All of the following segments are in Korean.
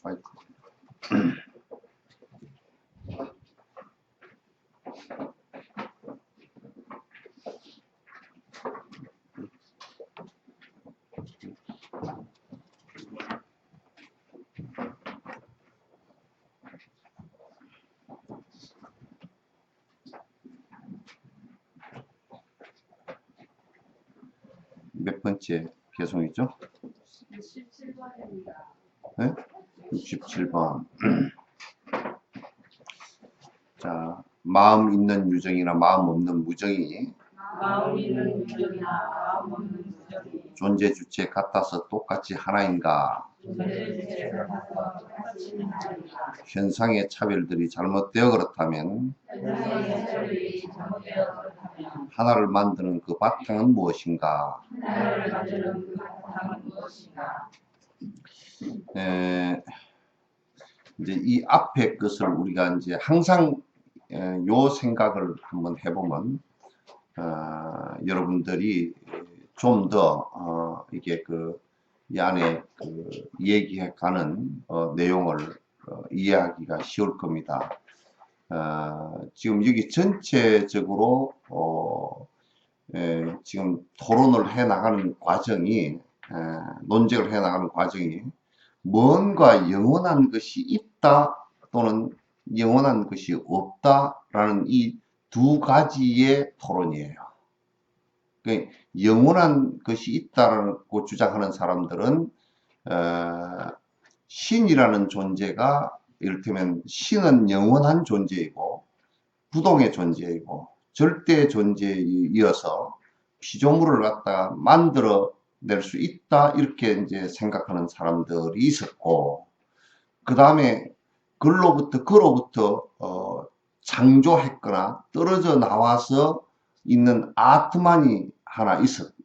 마이크. 몇 번째 개송이죠? 67번입니다. 네? 67번. 자, 마음 있는 유정이나 마음 없는 무정이 마음 있는 유정이나 마음 없는 무정이 존재 주체 같아서 똑같이 하나인가? 존재 주체를 봐서 똑같이 하나인가? 현상의 차별들이 잘못되어 그렇다면 현상의 차별이 잘못되어 그렇다면 하나를 만드는 그 바탕은 무엇인가? 하나를 만드는 그 바탕은 무엇인가? 이제 이 앞에 것을 우리가 이제 항상 요 생각을 한번 해보면 여러분들이 좀 더 이게 이 안에 얘기해가는 내용을 이해하기가 쉬울 겁니다. 지금 여기 전체적으로 지금 토론을 해 나가는 과정이 논쟁을 해 나가는 과정이 뭔가 영원한 것이 있다 또는 영원한 것이 없다라는 이 두 가지의 토론이에요. 그러니까 영원한 것이 있다고 주장하는 사람들은 신이라는 존재가 이를테면 신은 영원한 존재이고 부동의 존재이고 절대 존재이어서 피조물을 갖다가 만들어 낼 수 있다 이렇게 이제 생각하는 사람들이 있었고, 그 다음에 그로부터 창조했거나 떨어져 나와서 있는 아트만이 하나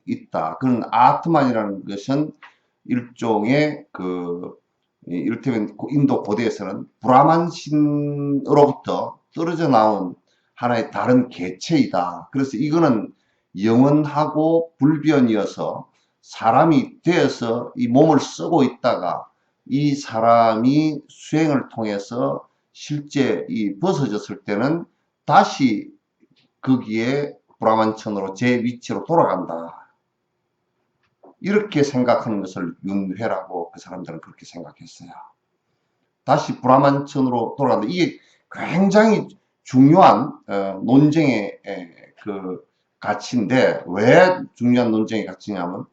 있다. 그런 아트만이라는 것은 일종의 이를테면 인도 고대에서는 브라만 신으로부터 떨어져 나온 하나의 다른 개체이다. 그래서 이거는 영원하고 불변이어서 사람이 되어서 이 몸을 쓰고 있다가 이 사람이 수행을 통해서 실제 벗어졌을 때는 다시 거기에 브라만천으로 제 위치로 돌아간다. 이렇게 생각하는 것을 윤회라고 그 사람들은 그렇게 생각했어요. 다시 브라만천으로 돌아간다. 이게 굉장히 중요한 논쟁의 가치인데, 왜 중요한 논쟁의 가치냐면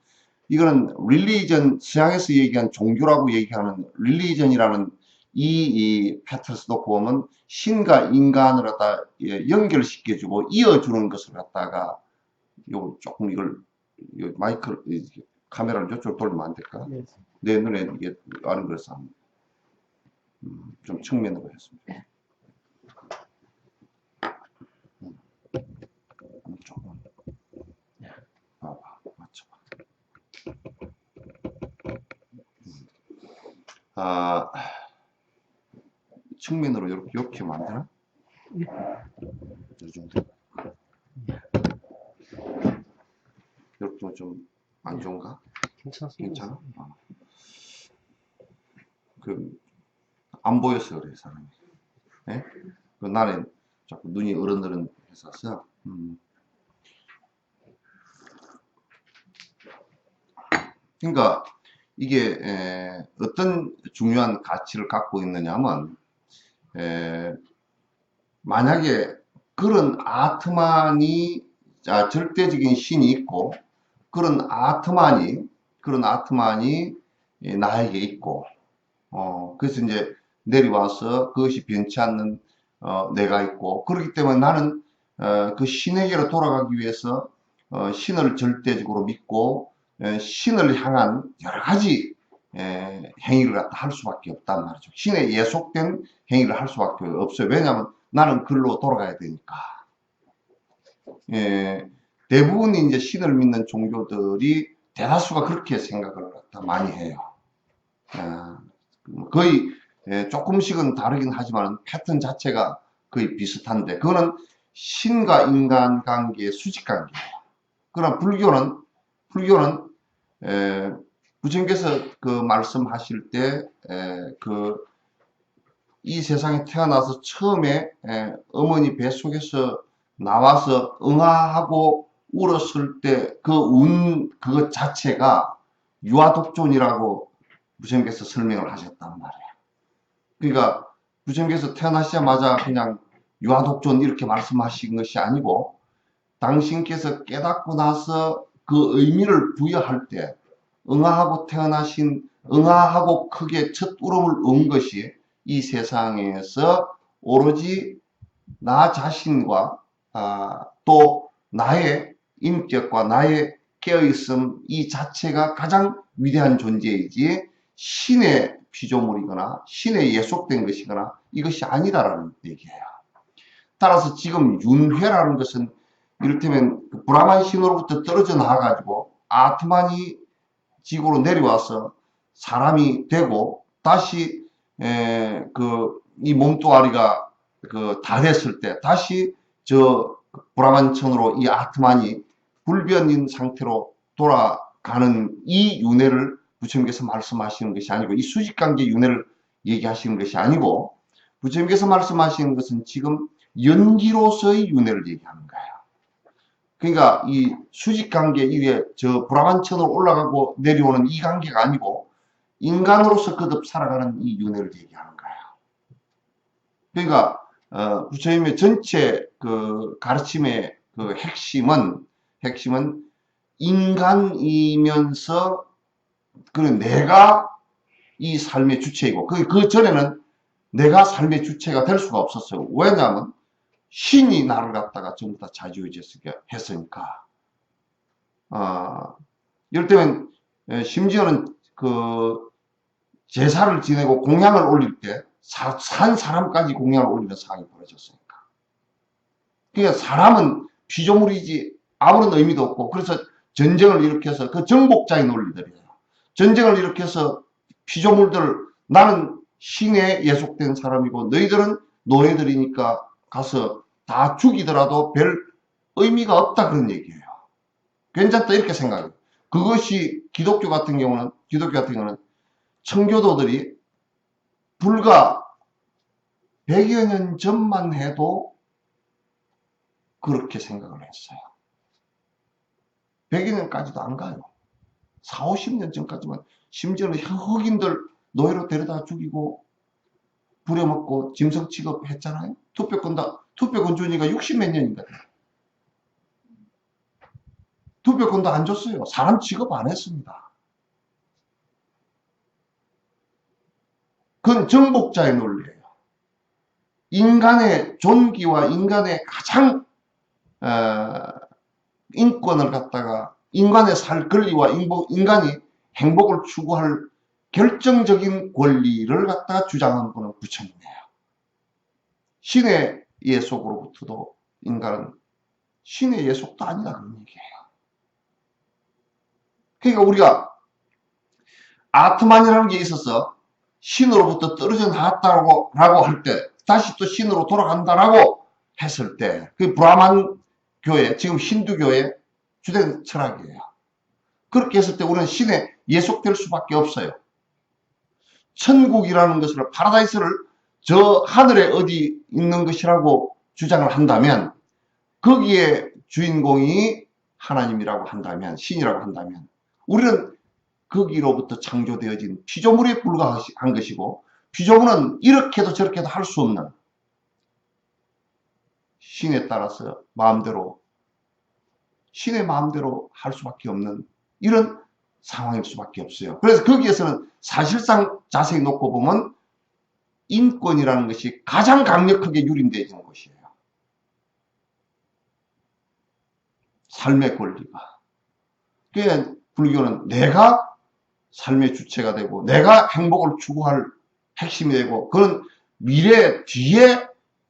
이거는 릴리전, 서양에서 얘기한 종교라고 얘기하는 릴리전이라는 이 패트러스 놓고 보면 신과 인간을 갖다 연결시켜주고 이어주는 것을 갖다가 조금 마이크를 카메라를 이쪽으로 돌리면 안 될까? 네. 내 눈에 이게 아는 그래서 좀 측면으로 했습니다. 조금 봐봐, 맞춰봐. 측면으로 이렇게 만드나? 이 정도. 이렇게 좀 안 좋은가? 괜찮아? 안 보여서 그래, 사람이. 네? 나는 자꾸 눈이 어른어른 했었어. 그러니까 이게 어떤 중요한 가치를 갖고 있느냐면, 만약에 그런 아트만이 절대적인 신이 있고 그런 아트만이 나에게 있고 그래서 이제 내려와서 그것이 변치 않는 내가 있고, 그렇기 때문에 나는 그 신에게로 돌아가기 위해서 신을 절대적으로 믿고 신을 향한 여러 가지 행위를 갖다 할 수밖에 없단 말이죠. 신에 예속된 행위를 할 수밖에 없어요. 왜냐하면 나는 글로 돌아가야 되니까. 대부분 이제 신을 믿는 종교들이 대다수가 그렇게 생각을 갖다 많이 해요. 거의 조금씩은 다르긴 하지만 패턴 자체가 거의 비슷한데, 그거는 신과 인간 관계의 수직 관계예요. 그러나 불교는 부처님께서 그 말씀하실 때, 이 세상에 태어나서 처음에 어머니 뱃속에서 나와서 응아하고 울었을 때 그것 자체가 유아독존이라고 부처님께서 설명을 하셨단 말이에요. 그러니까 부처님께서 태어나시자마자 그냥 유아독존 이렇게 말씀하신 것이 아니고 당신께서 깨닫고 나서 그 의미를 부여할 때 응아하고 크게 첫 울음을 은 것이 이 세상에서 오로지 나 자신과 또 나의 인격과 나의 깨어있음 이 자체가 가장 위대한 존재이지 신의 피조물이거나 신에 예속된 것이거나 이것이 아니다라는 얘기예요. 따라서 지금 윤회라는 것은 이를테면 브라만 신으로부터 떨어져 나와가지고 아트만이 지구로 내려와서 사람이 되고 다시 이 몸뚱아리가 다 됐을 때 다시 저 브라만천으로 이 아트만이 불변인 상태로 돌아가는 이 윤회를 부처님께서 말씀하시는 것이 아니고 이 수직관계 윤회를 얘기하시는 것이 아니고 부처님께서 말씀하시는 것은 지금 연기로서의 윤회를 얘기하는 거예요. 그러니까 이 수직관계 이게 저 브라만천으로 올라가고 내려오는 이 관계가 아니고 인간으로서 거듭 살아가는 이 윤회를 얘기하는 거예요. 그러니까 부처님의 전체 그 가르침의 그 핵심은 인간이면서 그런 내가 이 삶의 주체이고 그 전에는 내가 삶의 주체가 될 수가 없었어요. 왜냐하면 신이 나를 갖다가 전부 다 자주했으니까. 이럴 때면 심지어는 그 제사를 지내고 공양을 올릴 때 산 사람까지 공양을 올리는 상황이 벌어졌으니까. 그러니까 사람은 피조물이지 아무런 의미도 없고 그래서 전쟁을 일으켜서 그 정복자의 논리들이에요. 전쟁을 일으켜서 피조물들 나는 신에 예속된 사람이고 너희들은 노예들이니까 가서 다 죽이더라도 별 의미가 없다 그런 얘기예요. 괜찮다 이렇게 생각해요. 그것이 기독교 같은 경우는 청교도들이 불과 100여 년 전만 해도 그렇게 생각을 했어요. 100여 년까지도 안 가요. 4, 50년 전까지만 심지어는 흑인들 노예로 데려다 죽이고 부려먹고 짐승 취급했잖아요. 투표권 준이가 60몇 년인가 돼요. 투표권도 안 줬어요. 사람 취급 안 했습니다. 그건 정복자의 논리예요. 인간의 존귀와 인간의 가장 인권을 갖다가 인간의 살 권리와 인간이 행복을 추구할 결정적인 권리를 갖다가 주장하는 것은 부처님이에요. 신의 예속으로부터도 인간은 신의 예속도 아니다 그런 얘기예요. 그러니까 우리가 아트만이라는 게 있어서 신으로부터 떨어져 나왔다고 할 때 다시 또 신으로 돌아간다라고 했을 때 그 브라만 교회 지금 힌두교의 주된 철학이에요. 그렇게 했을 때 우리는 신에 예속될 수밖에 없어요. 천국이라는 것을 파라다이스를 저 하늘에 어디 있는 것이라고 주장을 한다면 거기에 주인공이 하나님이라고 한다면 신이라고 한다면 우리는 거기로부터 창조되어진 피조물에 불과한 것이고 피조물은 이렇게도 저렇게도 할 수 없는 신에 따라서 신의 마음대로 할 수밖에 없는 이런 상황일 수밖에 없어요. 그래서 거기에서는 사실상 자세히 놓고 보면 인권이라는 것이 가장 강력하게 유린되어지는 것이에요. 삶의 권리가. 그러니까 불교는 내가 삶의 주체가 되고 내가 행복을 추구할 핵심이 되고 그런 미래 뒤에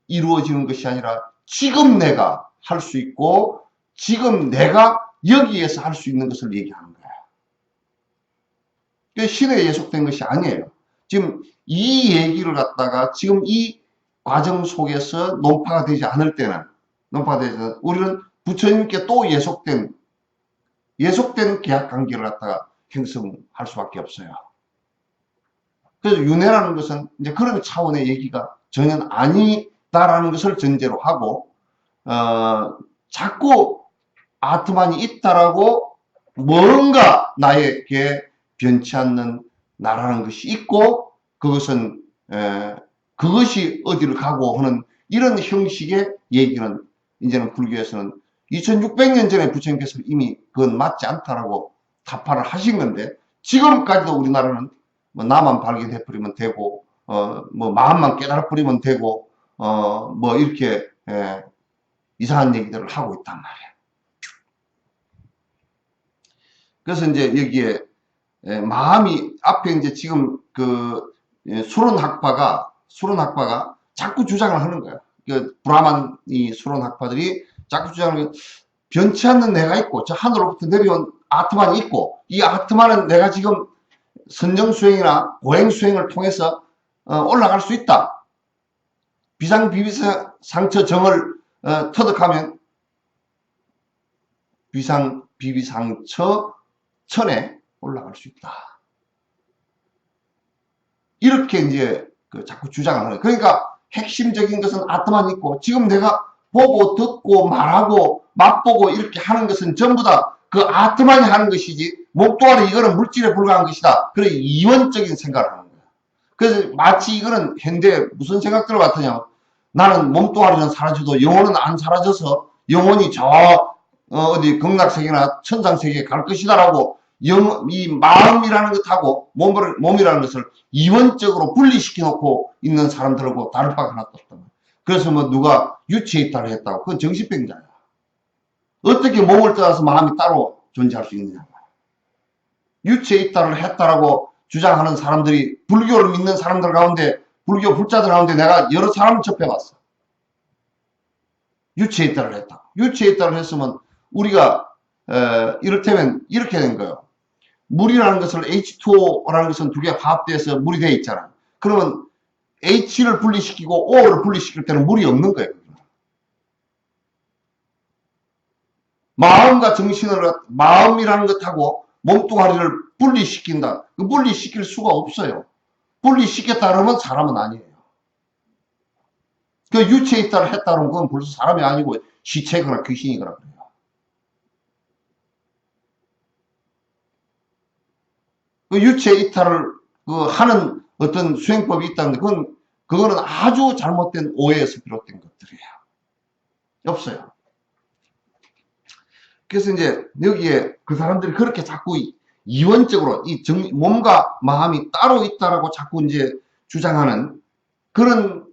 이루어지는 것이 아니라 지금 내가 할 수 있고 지금 내가 여기에서 할 수 있는 것을 얘기하는 거예요. 그게 신에 예속된 것이 아니에요. 지금 이 얘기를 갖다가 지금 이 과정 속에서 논파가 되지 않을 때는 우리는 부처님께 또 예속된 계약 관계를 갖다가 형성할 수밖에 없어요. 그래서 윤회라는 것은 이제 그런 차원의 얘기가 전혀 아니다라는 것을 전제로 하고, 자꾸 아트만이 있다라고 뭔가 나에게 변치 않는 나라는 것이 있고, 그것은, 그것이 어디를 가고 하는 이런 형식의 얘기는 이제는 불교에서는 2600년 전에 부처님께서 이미 그건 맞지 않다라고 타파를 하신 건데, 지금까지도 우리나라는 뭐 나만 발견해 버리면 되고, 뭐 마음만 깨달아 버리면 되고, 뭐 이렇게, 이상한 얘기들을 하고 있단 말이에요. 그래서 이제 여기에, 마음이, 앞에 이제 지금 그, 수론학파가 자꾸 주장을 하는 거야. 그, 브라만이 수론학파들이 자꾸 주장을, 변치 않는 내가 있고, 저 하늘로부터 내려온 아트만이 있고, 이 아트만은 내가 지금 선정수행이나 고행수행을 통해서 올라갈 수 있다. 비상비비상처 정을 터득하면 비상비비상처 천에 올라갈 수 있다. 이렇게 이제 자꾸 주장을 하는 거예요. 그러니까 핵심적인 것은 아트만 있고, 지금 내가 보고 듣고 말하고 맛보고 이렇게 하는 것은 전부 다 그 아트만이 하는 것이지, 목도하래 이거는 물질에 불과한 것이다. 그래 이원적인 생각을 하는 거야. 그래서 마치 이거는 현대에 무슨 생각들 같으냐, 나는 몸뚱아리는 사라져도 영혼은 안 사라져서 영혼이 저 어디 극락세계나 천상세계에 갈 것이다라고 이 마음이라는 것하고 몸이라는 것을 이원적으로 분리시켜 놓고 있는 사람들하고 다를 바가 하나도 없다. 그래서 뭐 누가 유체에 있다를 했다고, 그건 정신병자야. 어떻게 몸을 떠나서 마음이 따로 존재할 수 있느냐. 유체에 있다를 했다라고 주장하는 사람들이, 불교를 믿는 사람들 가운데, 불교 불자들 가운데 내가 여러 사람을 접해봤어. 유체에 있다를 했다. 유체에 있다를 했으면 우리가 이를테면 이렇게 된 거예요. 물이라는 것을 H2O라는 것은 두 개가 화합돼서 물이 되어 있잖아. 그러면 H를 분리시키고 O를 분리시킬 때는 물이 없는 거예요. 마음과 정신을, 마음이라는 것하고 몸뚱아리를 분리시킨다. 그 분리시킬 수가 없어요. 분리시켰다 그러면 사람은 아니에요. 그 유체에 있다를 했다 그러면 그건 벌써 사람이 아니고 시체거나 귀신이거나 그래요. 그 유체 이탈을 하는 어떤 수행법이 있다는데, 그거는 아주 잘못된 오해에서 비롯된 것들이에요. 없어요. 그래서 이제 여기에 그 사람들이 그렇게 자꾸 이원적으로 몸과 마음이 따로 있다라고 자꾸 이제 주장하는 그런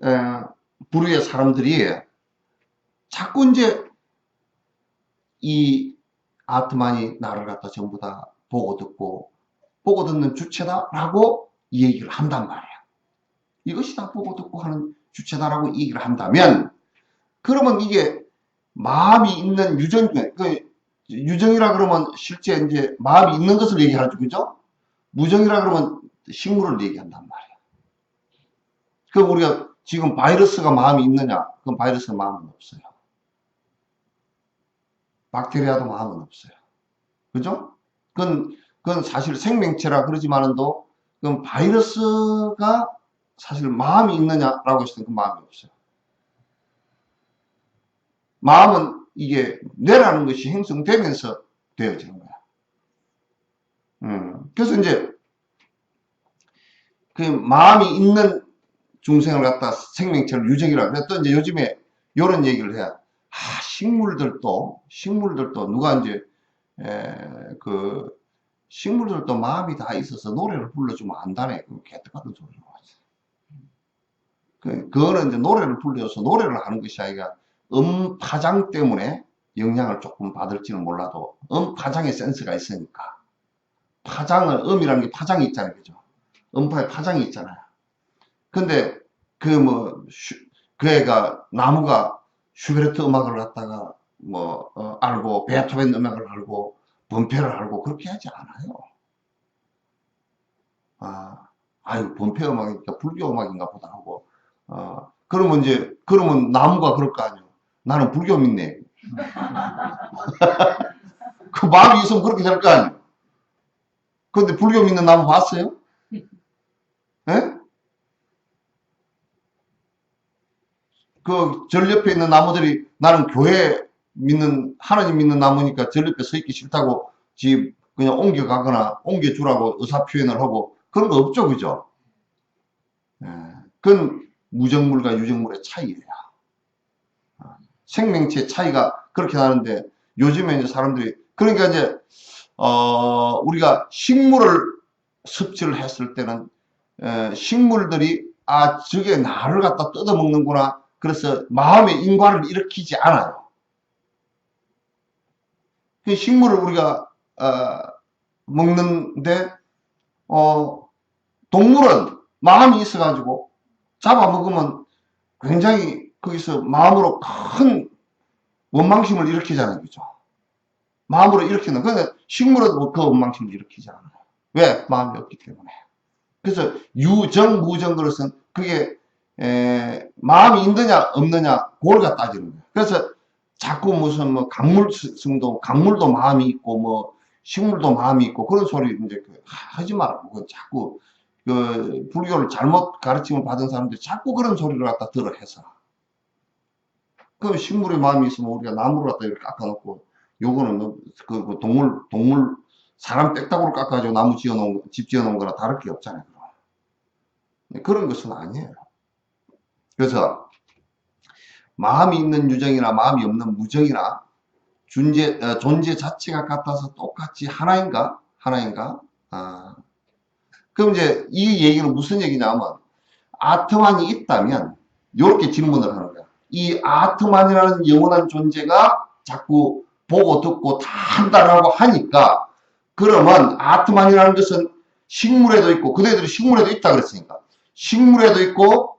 부류의 사람들이 자꾸 이제 이 아트만이 나를 갖다 전부 다 보고 듣는 주체다라고 이 얘기를 한단 말이야. 이것이 다 보고 듣고 하는 주체다라고 이 얘기를 한다면, 그러면 이게 마음이 있는 유정, 유정이라 그러면 실제 이제 마음이 있는 것을 얘기하죠. 그죠? 무정이라 그러면 식물을 얘기한단 말이야. 그럼 우리가 지금 바이러스가 마음이 있느냐? 그럼 바이러스는 마음은 없어요. 박테리아도 마음은 없어요. 그죠? 그건 사실 생명체라 그러지만은도, 그건 바이러스가 사실 마음이 있느냐라고 했을 때 그 마음이 없어요. 마음은 이게 뇌라는 것이 형성되면서 되어지는 거야. 그래서 이제 그 마음이 있는 중생을 갖다 생명체를 유정이라고 그래. 또 이제 요즘에 이런 얘기를 해야, 식물들도 누가 이제 식물들도 마음이 다 있어서 노래를 불러주면 안다네. 그 개떡 같은 소리를 하지. 그거는 이제 노래를 불러서 노래를 하는 것이 아니라 파장 때문에 영향을 조금 받을지는 몰라도 파장의 센스가 있으니까. 음이라는 게 파장이 있잖아요. 그죠? 음파에 파장이 있잖아요. 근데 그 애가, 나무가 슈베르트 음악을 갖다가 알고, 베토벤 음악을 알고, 번페를 알고 그렇게 하지 않아요. 아유, 번페 음악이니까 불교 음악인가 보다 하고, 그러면 나무가 그럴 거 아니에요. 나는 불교 믿네. 그 마음이 있으면 그렇게 될 거 아니에요. 근데 불교 믿는 나무 봤어요? 예? 그 절 옆에 있는 나무들이 나는 교회 믿는, 하나님 믿는 나무니까 절 옆에 서 있기 싫다고 집 그냥 옮겨가거나 옮겨주라고 의사 표현을 하고 그런 거 없죠, 그죠? 예. 그건 무정물과 유정물의 차이예요. 생명체 차이가 그렇게 나는데 요즘에 이제 사람들이 그러니까 이제 우리가 식물을 섭취를 했을 때는 식물들이 아 저게 나를 갖다 뜯어먹는구나 그래서 마음의 인과를 일으키지 않아요. 그 식물을 우리가 먹는데 동물은 마음이 있어가지고 잡아먹으면 굉장히 거기서 마음으로 큰 원망심을 일으키잖아요. 그죠? 마음으로 일으키는. 근데 식물은 그 원망심을 일으키지 않아요. 왜? 마음이 없기 때문에. 그래서 유정, 무정 그것은 그게 마음이 있느냐 없느냐 그걸 갖다 따지는 거예요. 그래서 자꾸 무슨 뭐 강물성도 강물도 마음이 있고 뭐 식물도 마음이 있고 그런 소리 이제 하지 말라고 그 자꾸 그 불교를 잘못 가르침을 받은 사람들이 자꾸 그런 소리를 갖다 들어 해서 그 식물의 마음이 있으면 우리가 나무를 갖다 이렇게 깎아놓고 요거는 그 동물 사람 빽다구로 깎아가지고 나무 지어놓은 집 지어놓은 거나 다를 게 없잖아요. 그런 것은 아니에요. 그래서 마음이 있는 유정이나 마음이 없는 무정이나 존재 자체가 같아서 똑같이 하나인가? 하나인가? 아. 그럼 이제 이 얘기는 무슨 얘기냐면 아트만이 있다면 이렇게 질문을 하는 거야. 이 아트만이라는 영원한 존재가 자꾸 보고 듣고 다 한다라고 하니까 그러면 아트만이라는 것은 식물에도 있고 그대들이 식물에도 있다 그랬으니까 식물에도 있고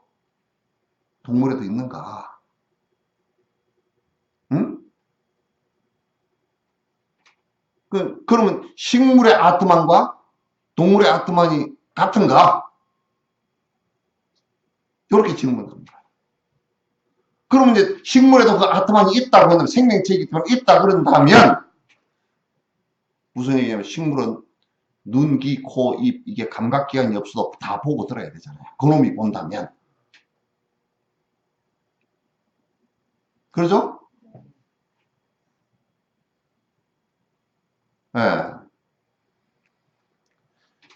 동물에도 있는가? 응? 그러면 식물의 아트만과 동물의 아트만이 같은가? 이렇게 질문합니다. 그러면 이제 식물에도 그 아트만이 있다고 한다면 생명체이기 때문에 있다 그런다면 무슨 얘기냐면 식물은 눈, 귀, 코, 입 이게 감각기관이 없어도 다 보고 들어야 되잖아요. 그놈이 본다면. 그러죠? 예.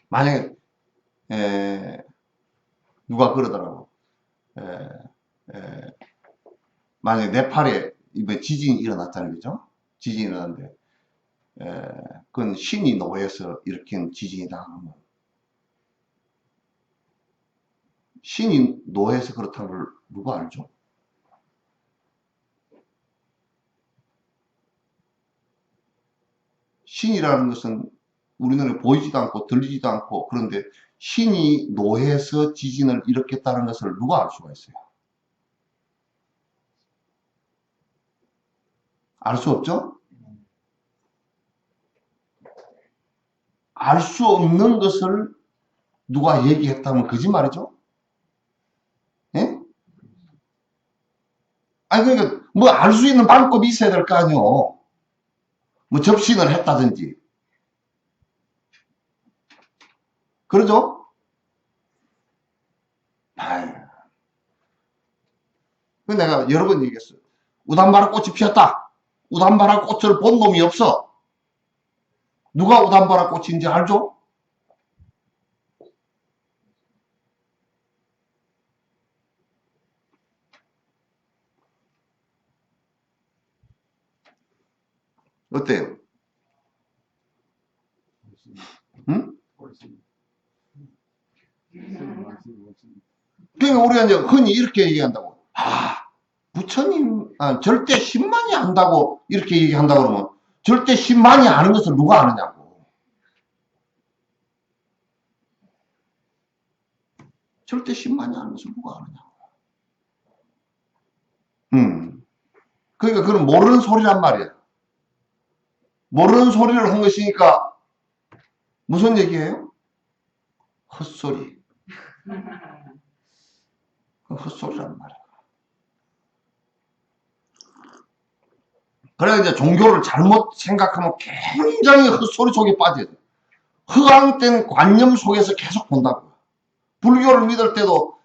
만약에 누가 그러더라고. 에, 에, 만약에 네팔에 이번에 지진이 일어났잖아요. 그죠? 지진이 일어났는데 그건 신이 노해서 일으킨 지진이다. 신이 노해서 그렇다는 걸 누가 알죠? 신이라는 것은 우리 눈에 보이지도 않고 들리지도 않고 그런데 신이 노해서 지진을 일으켰다는 것을 누가 알 수가 있어요? 알 수 없죠? 알 수 없는 것을 누가 얘기했다면 거짓말이죠? 예? 아니 그러니까 뭐 알 수 있는 방법이 있어야 될 거 아니요. 뭐 접신을 했다든지 그러죠? 아유. 그 내가 여러 번 얘기했어요. 우담바라 꽃이 피었다. 우담바라 꽃을 본 놈이 없어. 누가 우담바라 꽃인지 알죠? 어때요? 응? 그러니까 우리가 이제 흔히 이렇게 얘기한다고. 아, 부처님, 절대 신만이 안다고 이렇게 얘기한다 그러면 절대 신만이 아는 것을 누가 아느냐고. 절대 신만이 아는 것을 누가 아느냐고. 그러니까 그건 모르는 소리란 말이야. 모르는 소리를 한 것이니까 무슨 얘기예요? 헛소리. 헛소리란 말이야. 그래 이제 종교를 잘못 생각하면 굉장히 헛소리 속에 빠져야 돼. 허황된 관념 속에서 계속 본다고요. 불교를 믿을 때도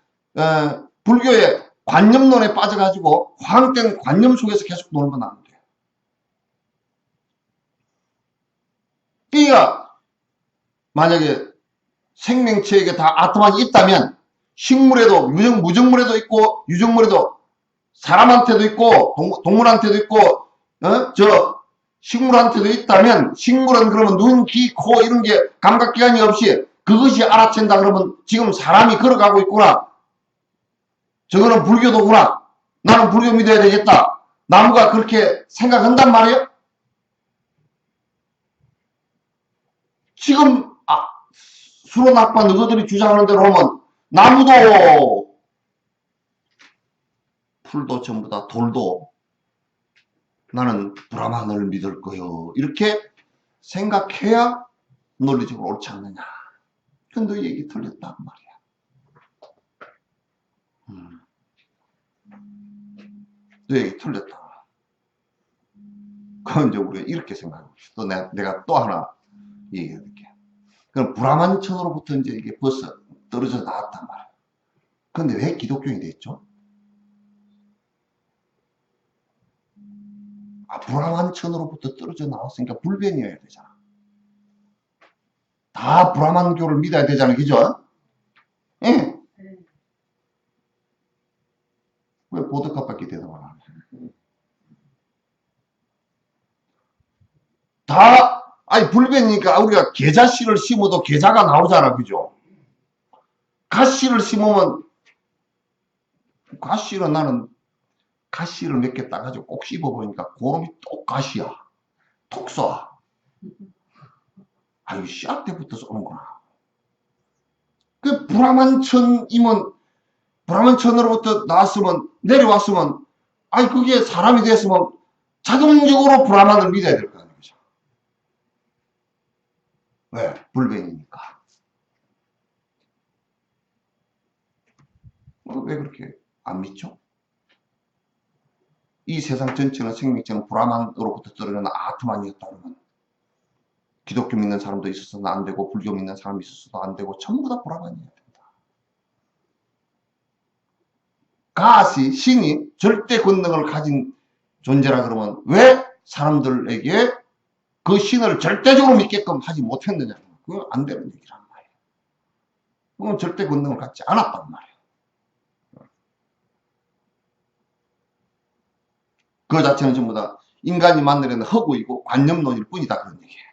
불교의 관념론에 빠져가지고 허황된 관념 속에서 계속 놀면 안 돼요. 그러니까 만약에 생명체에게 다 아트만이 있다면 식물에도 무정물에도 있고 유정물에도 사람한테도 있고 동물한테도 있고 저 식물한테도 있다면 식물은 그러면 눈, 귀, 코 이런 게 감각기관이 없이 그것이 알아챈다 그러면 지금 사람이 걸어가고 있구나. 저거는 불교도구나. 나는 불교 믿어야 되겠다. 나무가 그렇게 생각한단 말이에요. 지금 수로낙파 너희들이 주장하는 대로 하면 나무도 풀도 전부 다 돌도 나는 브라만을 믿을 거요. 이렇게 생각해야 논리적으로 옳지 않느냐. 근데 너 얘기 틀렸단 말이야. 너 얘기 틀렸다. 그건 이제 우리가 이렇게 생각하고 있어. 또 내가 또 하나 얘기해 줄게. 그럼 브라만천으로부터 이제 이게 벌써 떨어져 나왔단 말이야. 근데 왜 기독교인이 됐죠? 브라만천으로부터 떨어져 나왔으니까 불변이어야 되잖아. 다 브라만교를 믿어야 되잖아. 그죠? 예. 왜 보드카밖에 대답을 안 해? 아니, 불변이니까 우리가 계자씨를 심어도 계자가 나오잖아. 그죠? 가씨를 심으면, 가씨는 나는 가씨를 몇 개 따가지고 꼭 씹어보니까 고름이 또 가시야. 톡 쏴. 아유, 씨앗 때부터 쏘는구나. 그 브라만천으로부터 나왔으면, 내려왔으면, 아니, 그게 사람이 됐으면 자동적으로 브라만을 믿어야 될 거 아니에요. 왜? 불변이니까. 왜 그렇게 안 믿죠? 이 세상 전체는 생명체는 브라만으로부터 떨어지는 아트만이었다 그러면 기독교 믿는 사람도 있어서는 안 되고 불교 믿는 사람이 있어서도 안 되고 전부 다 브라만이어야 된다. 가시 신이 절대 권능을 가진 존재라 그러면 왜 사람들에게 그 신을 절대적으로 믿게끔 하지 못했느냐. 그건 안 되는 얘기란 말이에요. 그건 절대 권능을 갖지 않았단 말이에요. 그 자체는 전부 다 인간이 만들어낸 허구이고 관념론일 뿐이다. 그런 얘기예요.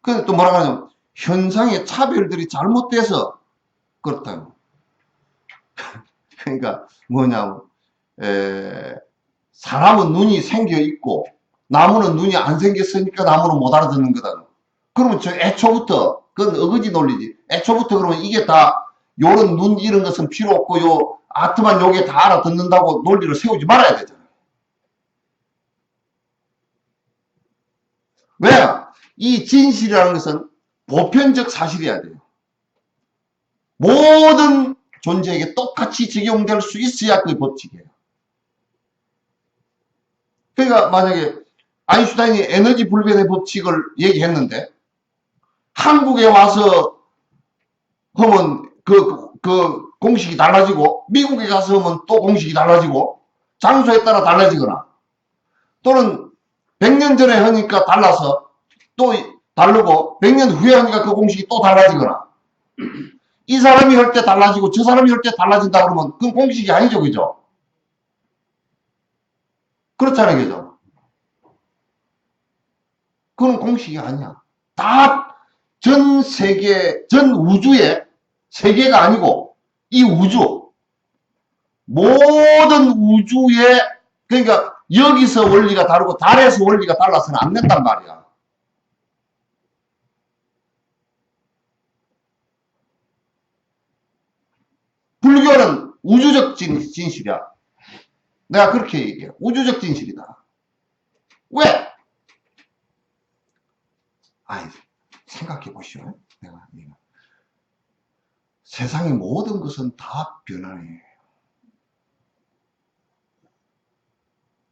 근데 또 뭐라 하냐면 현상의 차별들이 잘못돼서 그렇다고. 그러니까 뭐냐면 사람은 눈이 생겨 있고 나무는 눈이 안 생겼으니까 나무는 못 알아듣는 거다. 그러면 저 애초부터 그건 어거지 논리지. 애초부터 그러면 이게 다 요런 눈 이런 것은 필요 없고 요 아트만 요게 다 알아듣는다고 논리를 세우지 말아야 되잖아요. 왜? 이 진실이라는 것은 보편적 사실이어야 돼요. 모든 존재에게 똑같이 적용될 수 있어야 그 법칙이에요. 그러니까 만약에 아인슈타인이 에너지 불변의 법칙을 얘기했는데 한국에 와서 하면 그 공식이 달라지고 미국에 가서 하면 또 공식이 달라지고 장소에 따라 달라지거나 또는 100년 전에 하니까 달라서 또 다르고 100년 후에 하니까 그 공식이 또 달라지거나 이 사람이 할 때 달라지고 저 사람이 할 때 달라진다 그러면 그건 공식이 아니죠. 그죠? 그렇잖아요. 그죠? 그건 공식이 아니야. 다 전 세계, 전 우주의 세계가 아니고 이 우주, 모든 우주의 그러니까 여기서 원리가 다르고 달에서 원리가 달라서는 안 된단 말이야. 불교는 우주적 진실이야. 내가 그렇게 얘기해. 우주적 진실이다. 왜? 아이, 생각해 보시오. 내가 세상의 모든 것은 다 변화해.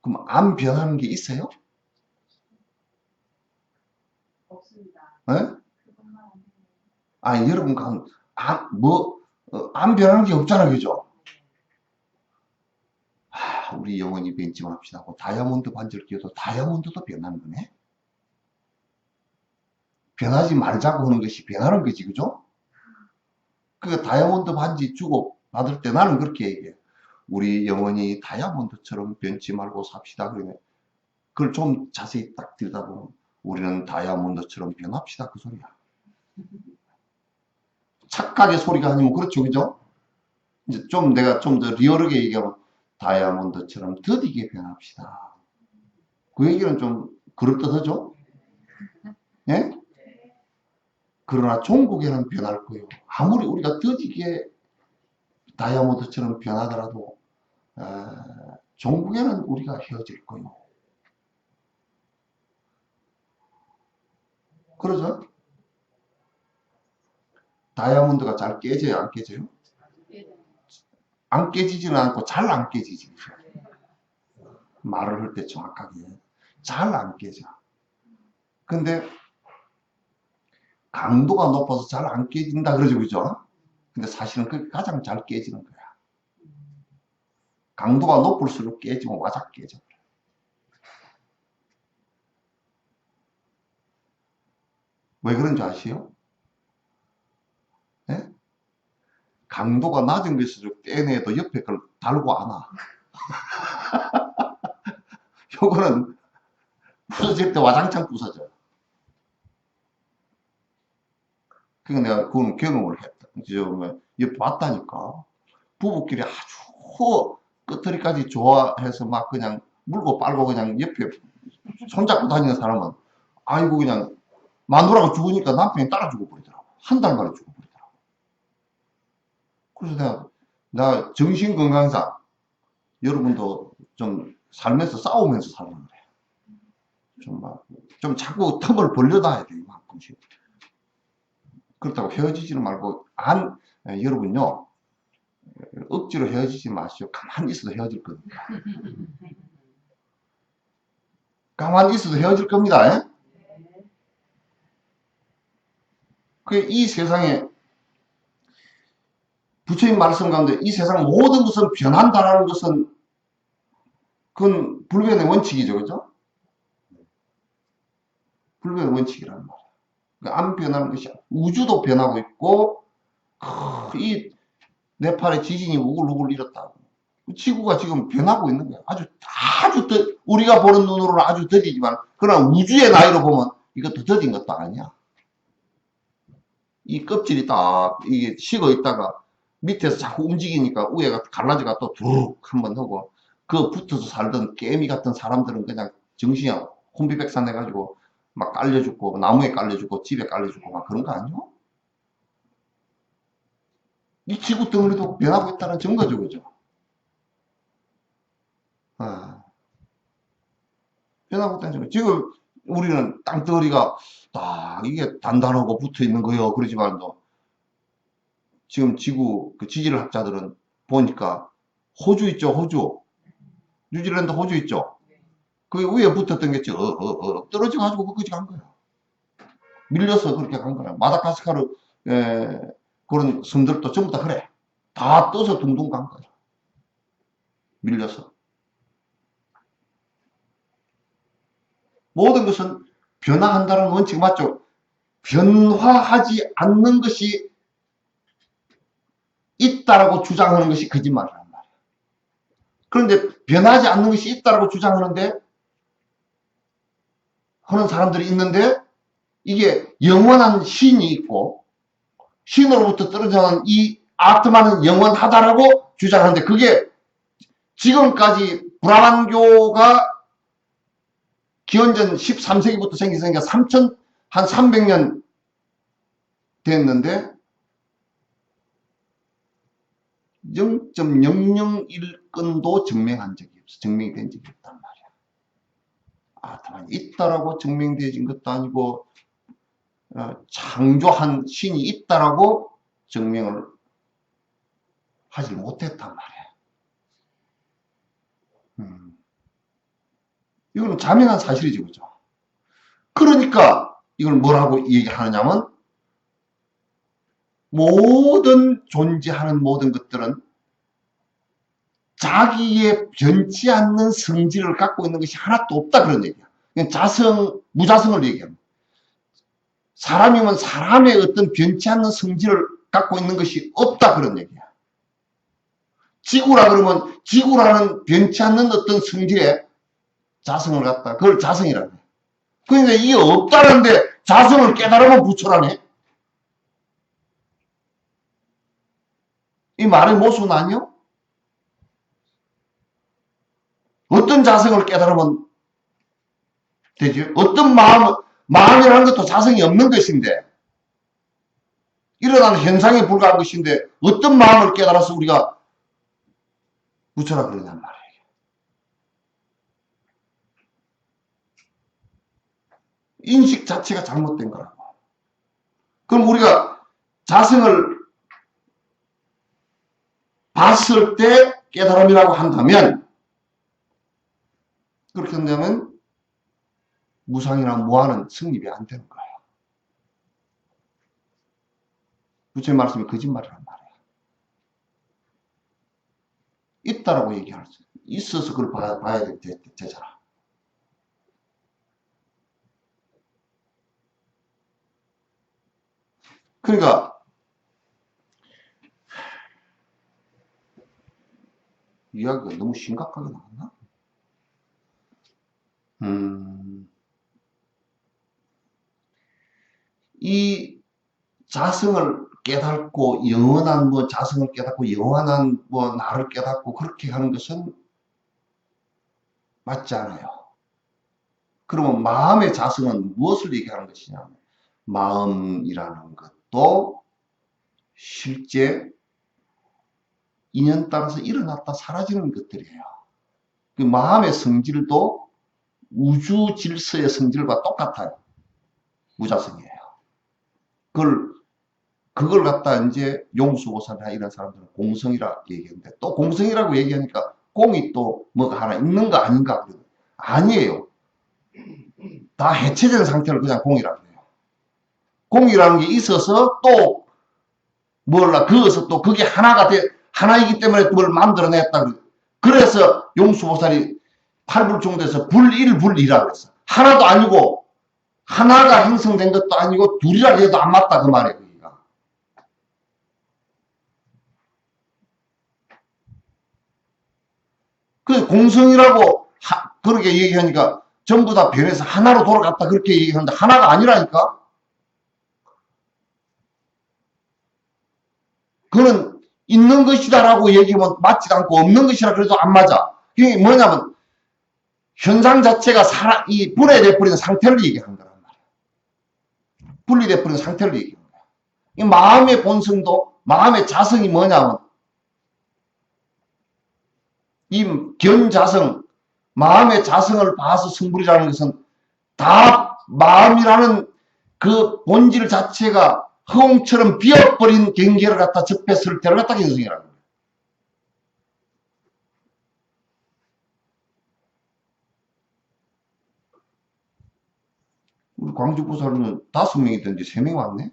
그럼 안 변하는 게 있어요? 예? 아니, 여러분, 안 변한 게 없잖아, 그죠? 우리 영원히 변치 맙시다 하고 다이아몬드 반지를 끼워도 다이아몬드도 변하는 거네? 변하지 말자고 하는 것이 변하는 거지, 그죠? 그 다이아몬드 반지 주고 받을 때 나는 그렇게 얘기해. 우리 영원히 다이아몬드처럼 변치 말고 삽시다. 그러네. 그걸 좀 자세히 딱 들여다보면 우리는 다이아몬드처럼 변합시다. 그 소리야. 착하게 소리가 아니면 그렇죠, 그죠? 이제 좀 내가 좀 더 리얼하게 얘기하면 다이아몬드처럼 더디게 변합시다. 그 얘기는 좀 그럴듯하죠? 예? 그러나 종국에는 변할 거예요. 아무리 우리가 더디게 다이아몬드처럼 변하더라도 종국에는 우리가 헤어질 거예요. 그러죠? 다이아몬드가 잘 깨져요? 안 깨져요? 안 깨지지는 않고 잘 안 깨지지. 말을 할 때 정확하게. 잘 안 깨져. 근데 강도가 높아서 잘 안 깨진다 그러죠, 그죠? 근데 사실은 그게 가장 잘 깨지는 거야. 강도가 높을수록 깨지면 와작 깨져. 왜 그런지 아시요? 네? 강도가 낮은 것일수록 떼내도 옆에 걸 달고 안 와. 요거는 부서질 때 와장창 부서져. 그러니까 내가 그건 경험을 했다. 옆에 봤다니까. 부부끼리 아주 끝터리까지 좋아해서 막 그냥 물고 빨고 그냥 옆에 손잡고 다니는 사람은 아이고 그냥 마누라가 죽으니까 남편이 따라 죽어버리더라고. 한 달 만에 죽어버리더라고. 그래서 나 정신건강상 여러분도 좀 살면서 싸우면서 사는 거래. 좀 자꾸 틈을 벌려놔야 돼, 이만큼씩. 그렇다고 헤어지지는 말고, 여러분요, 억지로 헤어지지 마시오. 가만히 있어도 헤어질 겁니다. 가만히 있어도 헤어질 겁니다. 이 세상에, 부처님 말씀 가운데 이 세상 모든 것은 변한다라는 것은, 그건 불변의 원칙이죠. 그죠? 불변의 원칙이라는 말이에요. 안 변하는 것이 우주도 변하고 있고, 내 팔에 지진이 우글우글 일었다고. 지구가 지금 변하고 있는 거야. 우리가 보는 눈으로는 아주 더디지만, 그러나 우주의 나이로 보면 이것도 더딘 것도 아니야. 이 껍질이 이게 식어 있다가 밑에서 자꾸 움직이니까 위에가 갈라지가 또 두룩 한번 하고, 그 붙어서 살던 깨미 같은 사람들은 그냥 정신이 혼비백산 해가지고 막 깔려 죽고, 나무에 깔려 죽고, 집에 깔려 죽고, 막 그런 거 아니요? 이 지구 덩어리도 변하고 있다는 증거죠, 그죠? 아, 변하고 있다는 증거. 지금 우리는 땅덩어리가 딱 이게 단단하고 붙어 있는 거예요. 그러지만도 지금 지구 그 지질 학자들은 보니까 호주 있죠, 호주. 뉴질랜드 호주 있죠. 그 위에 붙었던 게 떨어져 가지고 거기까지 간 거야. 밀려서 그렇게 간 거야. 마다가스카르 그런 섬들도 전부 다 그래. 다 떠서 둥둥 간 거야. 밀려서. 모든 것은 변화한다는 원칙 맞죠? 변화하지 않는 것이 있다라고 주장하는 것이 거짓말이란 말이야. 그런데 변하지 않는 것이 있다라고 주장하는 사람들이 있는데 이게 영원한 신이 있고 신으로부터 떨어져난 이 아트마는 영원하다라고 주장하는데 그게 지금까지 브라만교가 기원전 13세기부터 생기니까 한 300년 됐는데 0.001건도 증명한 적이 없어. 증명이 된 적이 없단 말이야. 다만 있다라고 증명되어진 것도 아니고 창조한 신이 있다라고 증명을 하지 못했단 말이야. 이거는 자명한 사실이죠, 그죠? 그러니까 이걸 뭐라고 얘기하느냐면 모든 존재하는 모든 것들은 자기의 변치 않는 성질을 갖고 있는 것이 하나도 없다 그런 얘기야. 자성, 무자성을 얘기합니다. 사람이면 사람의 어떤 변치 않는 성질을 갖고 있는 것이 없다 그런 얘기야. 지구라 그러면 지구라는 변치 않는 어떤 성질에 자성을 갖다. 그걸 자성이라고 해. 그러니까 이게 없다는데 자성을 깨달으면 부처라네. 이 말의 모순 아니요? 어떤 자성을 깨달으면 되지? 어떤 마음이라는 것도 자성이 없는 것인데, 일어나는 현상에 불과한 것인데, 어떤 마음을 깨달아서 우리가 부처라 그러냔 말이에요. 인식 자체가 잘못된 거라고. 그럼 우리가 자성을 봤을 때 깨달음이라고 한다면, 그렇게 한다면 무상이나 무한은 성립이 안 되는 거예요. 부처의 말씀이 거짓말이란 말이에요. 있다라고 얘기할 수 있어서 그걸 봐야 되잖아. 그러니까 이야기가 너무 심각하게 나왔나? 이 자성을 깨닫고 영원한 자성을 깨닫고 영원한 나를 깨닫고 그렇게 하는 것은 맞지 않아요. 그러면 마음의 자성은 무엇을 얘기하는 것이냐? 마음이라는 것도 실제 인연 따라서 일어났다 사라지는 것들이에요. 그 마음의 성질도 우주 질서의 성질과 똑같아요. 무자성이에요. 그걸 갖다 이제 용수보살이나 이런 사람들은 공성이라 얘기하는데, 또 공성이라고 얘기하니까 공이 또 뭐가 하나 있는 거 아닌가? 아니에요. 다 해체된 상태를 그냥 공이라고 해요. 공이라는 게 있어서 또 몰라 그어서 또 그게 하나이기 때문에 그걸 만들어냈다. 그래서 용수보살이 팔불종대에서 불일 불이라고 했어. 하나도 아니고 하나가 형성된 것도 아니고 둘이라 해도 안 맞다 그 말이에요. 그러니까. 그 공성이라고 그렇게 얘기하니까 전부 다 변해서 하나로 돌아갔다 그렇게 얘기하는데 하나가 아니라니까. 그는 있는 것이다라고 얘기하면 맞지도 않고 없는 것이라 그래도 안 맞아. 그게 뭐냐면 현상 자체가 이 분해돼버린 상태를 얘기하는 거란 말이야. 분리돼버린 상태를 얘기하는 거야. 이 마음의 본성도 마음의 자성이 뭐냐면 이 견자성, 마음의 자성을 봐서 성불이라는 것은 다 마음이라는 그 본질 자체가 허공처럼 비어버린 경계를 갖다 접했을 때를 갖다 견성이라는 거예요. 우리 광주보살은 5명이던데 3명 왔네?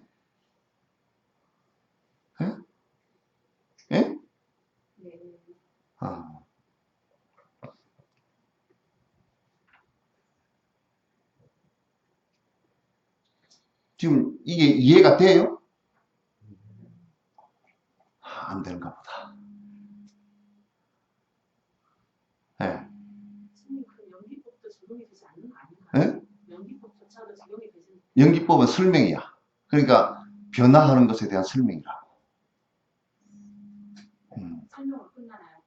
예? 예? 아. 지금 이게 이해가 돼요? 안 되는가 보다. 예. 연기법도 적용이 되지 않는 거 아닌가요? 예? 연기법조차도 적용이 되지. 연기법은 설명이야. 그러니까 변화하는 것에 대한 설명이라고. 설명으로 끝나나요?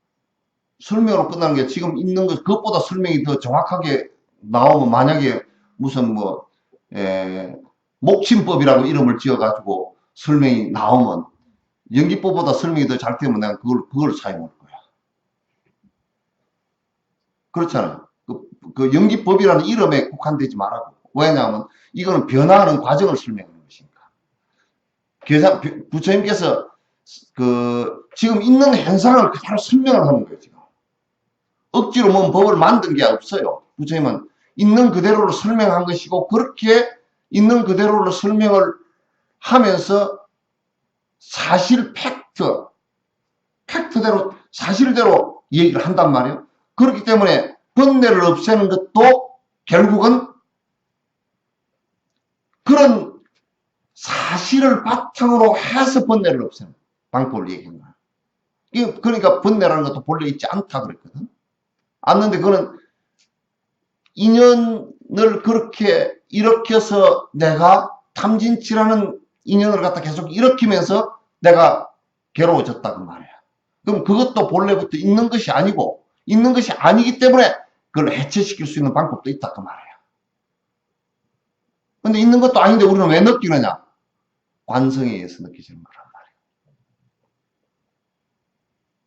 설명으로 끝나는 게 지금 있는 것, 그것보다 설명이 더 정확하게 나오면 만약에 무슨 목침법이라고 이름을 지어가지고 설명이 나오면 연기법보다 설명이 더 잘 되면 내가 그걸 사용할 거야. 그렇잖아요. 그 연기법이라는 이름에 국한되지 말라고. 왜냐하면 이거는 변화하는 과정을 설명하는 것이니까. 부처님께서 지금 있는 현상을 그대로 설명을 하는 거예요, 지금. 억지로 법을 만든 게 없어요. 부처님은 있는 그대로를 설명한 것이고, 그렇게 있는 그대로를 설명을 하면서 사실 팩트대로 사실대로 얘기를 한단 말이에요. 그렇기 때문에 번뇌를 없애는 것도 결국은 그런 사실을 바탕으로 해서 번뇌를 없애는 방법을 얘기한 거야. 그러니까 번뇌라는 것도 본래 있지 않다 그랬거든. 않는데 그거는 인연을 그렇게 일으켜서 내가 탐진치라는 인연을 갖다 계속 일으키면서 내가 괴로워졌다 그 말이야. 그럼 그것도 본래부터 있는 것이 아니고 있는 것이 아니기 때문에 그걸 해체시킬 수 있는 방법도 있다 그 말이야. 근데 있는 것도 아닌데 우리는 왜 느끼느냐? 관성에 의해서 느껴지는 거란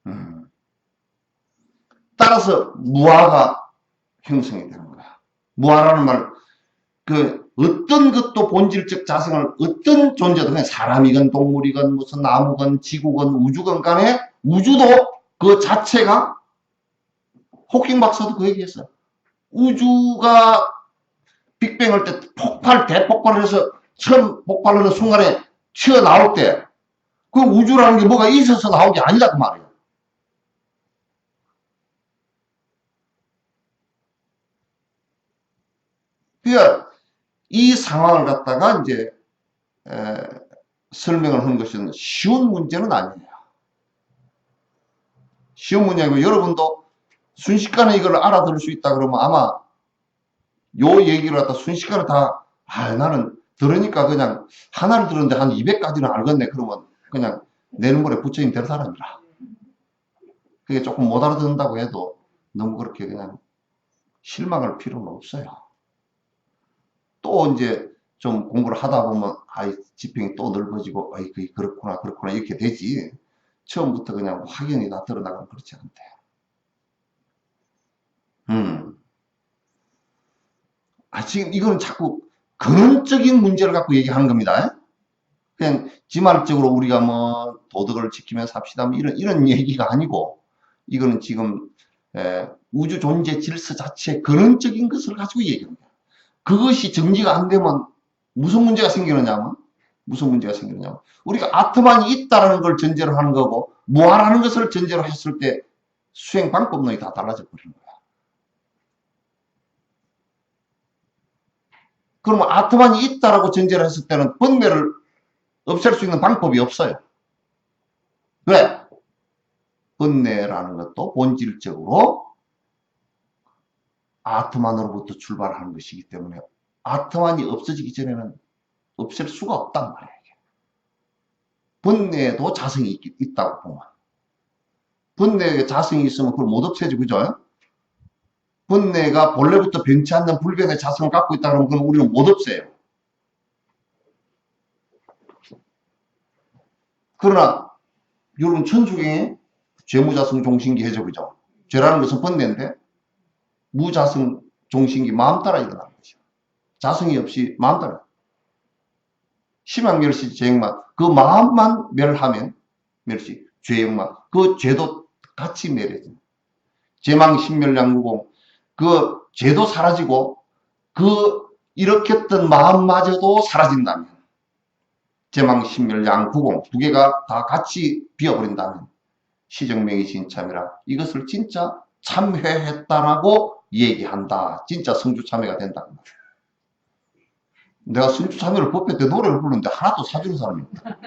말이야. 따라서 무아가 형성이 되는 거야. 무아라는 말, 어떤 것도 본질적 자성을 어떤 존재든 그냥 사람이건 동물이건 무슨 나무건 지구건 우주건 간에 우주도 그 자체가 호킹 박사도 그 얘기했어. 우주가 빅뱅 때 대폭발을 해서 처음 폭발하는 순간에 튀어나올 때 그 우주라는 게 뭐가 있어서 나온 게 아니다 그 말이에요. 그러니까 이 상황을 갖다가 이제 설명을 한 것은 쉬운 문제는 아니에요. 쉬운 문제고 여러분도 순식간에 이걸 알아들을 수 있다 그러면 아마 요 얘기를 갖다 순식간에 다 나는 들으니까 그냥 하나를 들었는데 한 200가지는 알겠네 그러면 그냥 내 눈물에 부처님 될 사람이라. 그게 조금 못 알아듣는다고 해도 너무 그렇게 그냥 실망할 필요는 없어요. 또 이제 좀 공부를 하다 보면 지평이 또 넓어지고 그게 그렇구나 이렇게 되지. 처음부터 그냥 확연히 다 드러나가면 그렇지 않대요. 지금 이거는 자꾸 근원적인 문제를 갖고 얘기하는 겁니다. 그냥 지말적으로 우리가 뭐 도덕을 지키면서 삽시다 뭐 이런 얘기가 아니고 이거는 지금 우주 존재 질서 자체의 근원적인 것을 가지고 얘기합니다. 그것이 정리가 안 되면 무슨 문제가 생기느냐면 우리가 아트만이 있다라는 걸 전제로 하는 거고 무아라는 것을 전제로 했을 때 수행 방법론이 다 달라져 버리는 거야. 그러면 아트만이 있다라고 전제를 했을 때는 번뇌를 없앨 수 있는 방법이 없어요. 왜? 번뇌라는 것도 본질적으로 아트만으로부터 출발하는 것이기 때문에 아트만이 없어지기 전에는 없앨 수가 없단 말이에요. 번뇌에도 자성이 있다고 보면. 번뇌에 자성이 있으면 그걸 못 없애지, 그죠? 번뇌가 본래부터 변치 않는 불변의 자성을 갖고 있다 그러면 그건 우리는 못 없애요. 그러나 여러분 천주경에 죄무자성 종신기 해죠, 그죠? 죄라는 것은 번뇌인데 무자성 종신기 마음 따라 일어나는 거죠. 자성이 없이 마음 따라. 심양멸시 죄행만 그 마음만 멸하면 멸시 죄행만 그 죄도 같이 멸해져. 제망신멸양구공 그 죄도 사라지고 그 일으켰던 마음마저도 사라진다면 제망신멸양구공 두 개가 다 같이 비어버린다면 시정명이 진참이라 이것을 진짜 참회했다라고 얘기한다. 진짜 성주참회가 된다. 내가 성주참회를 법회 때 노래를 부르는데 하나도 사주는 사람이 없다.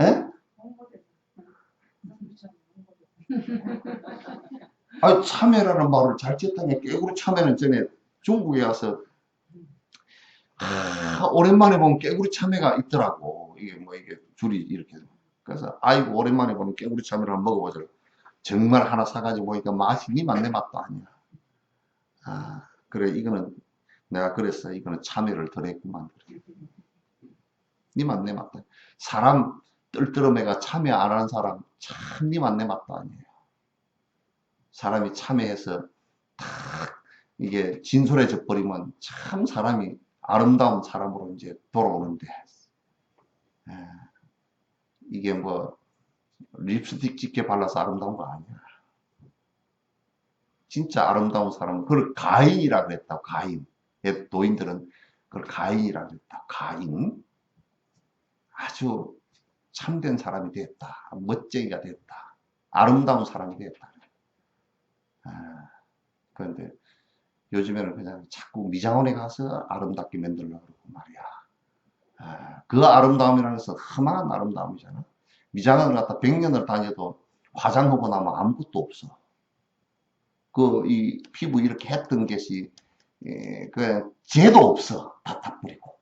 예? 참회라는 말을 잘 지었다니 깨구리 참회는 전에 중국에 와서 오랜만에 보면 깨구리 참외가 있더라고. 이게 줄이 이렇게. 그래서 아이고 오랜만에 보면 깨구리 참외를 한번 먹어보자. 정말 하나 사가지고 보니까 맛이 니 맛 내 맛도 아니야. 그래 이거는 내가 그랬어. 이거는 참외를 덜 했구만. 니 맛 내 맛도. 사람 뜰뜨름애가 참회 안 하는 사람 참 니 맛 내 맛도 아니에요. 사람이 참회해서 탁 이게 진솔해져 버리면 참 사람이 아름다운 사람으로 이제 돌아오는데 이게 뭐 립스틱 짙게 발라서 아름다운 거 아니야. 진짜 아름다운 사람은 그걸 가인이라 그랬다. 가인. 노인들은 그걸 가인이라 그랬다. 가인. 아주 참된 사람이 되었다. 멋쟁이가 되었다. 아름다운 사람이 되었다. 아, 그런데 요즘에는 그냥 자꾸 미장원에 가서 아름답게 만들려고 그러고 말이야. 그 아름다움이라는 것은 험한 아름다움이잖아. 미장원을 갖다 100년을 다녀도 화장하고 나면 아무것도 없어. 이 피부 이렇게 했던 것이, 그냥 죄도 없어. 다 뿌리고.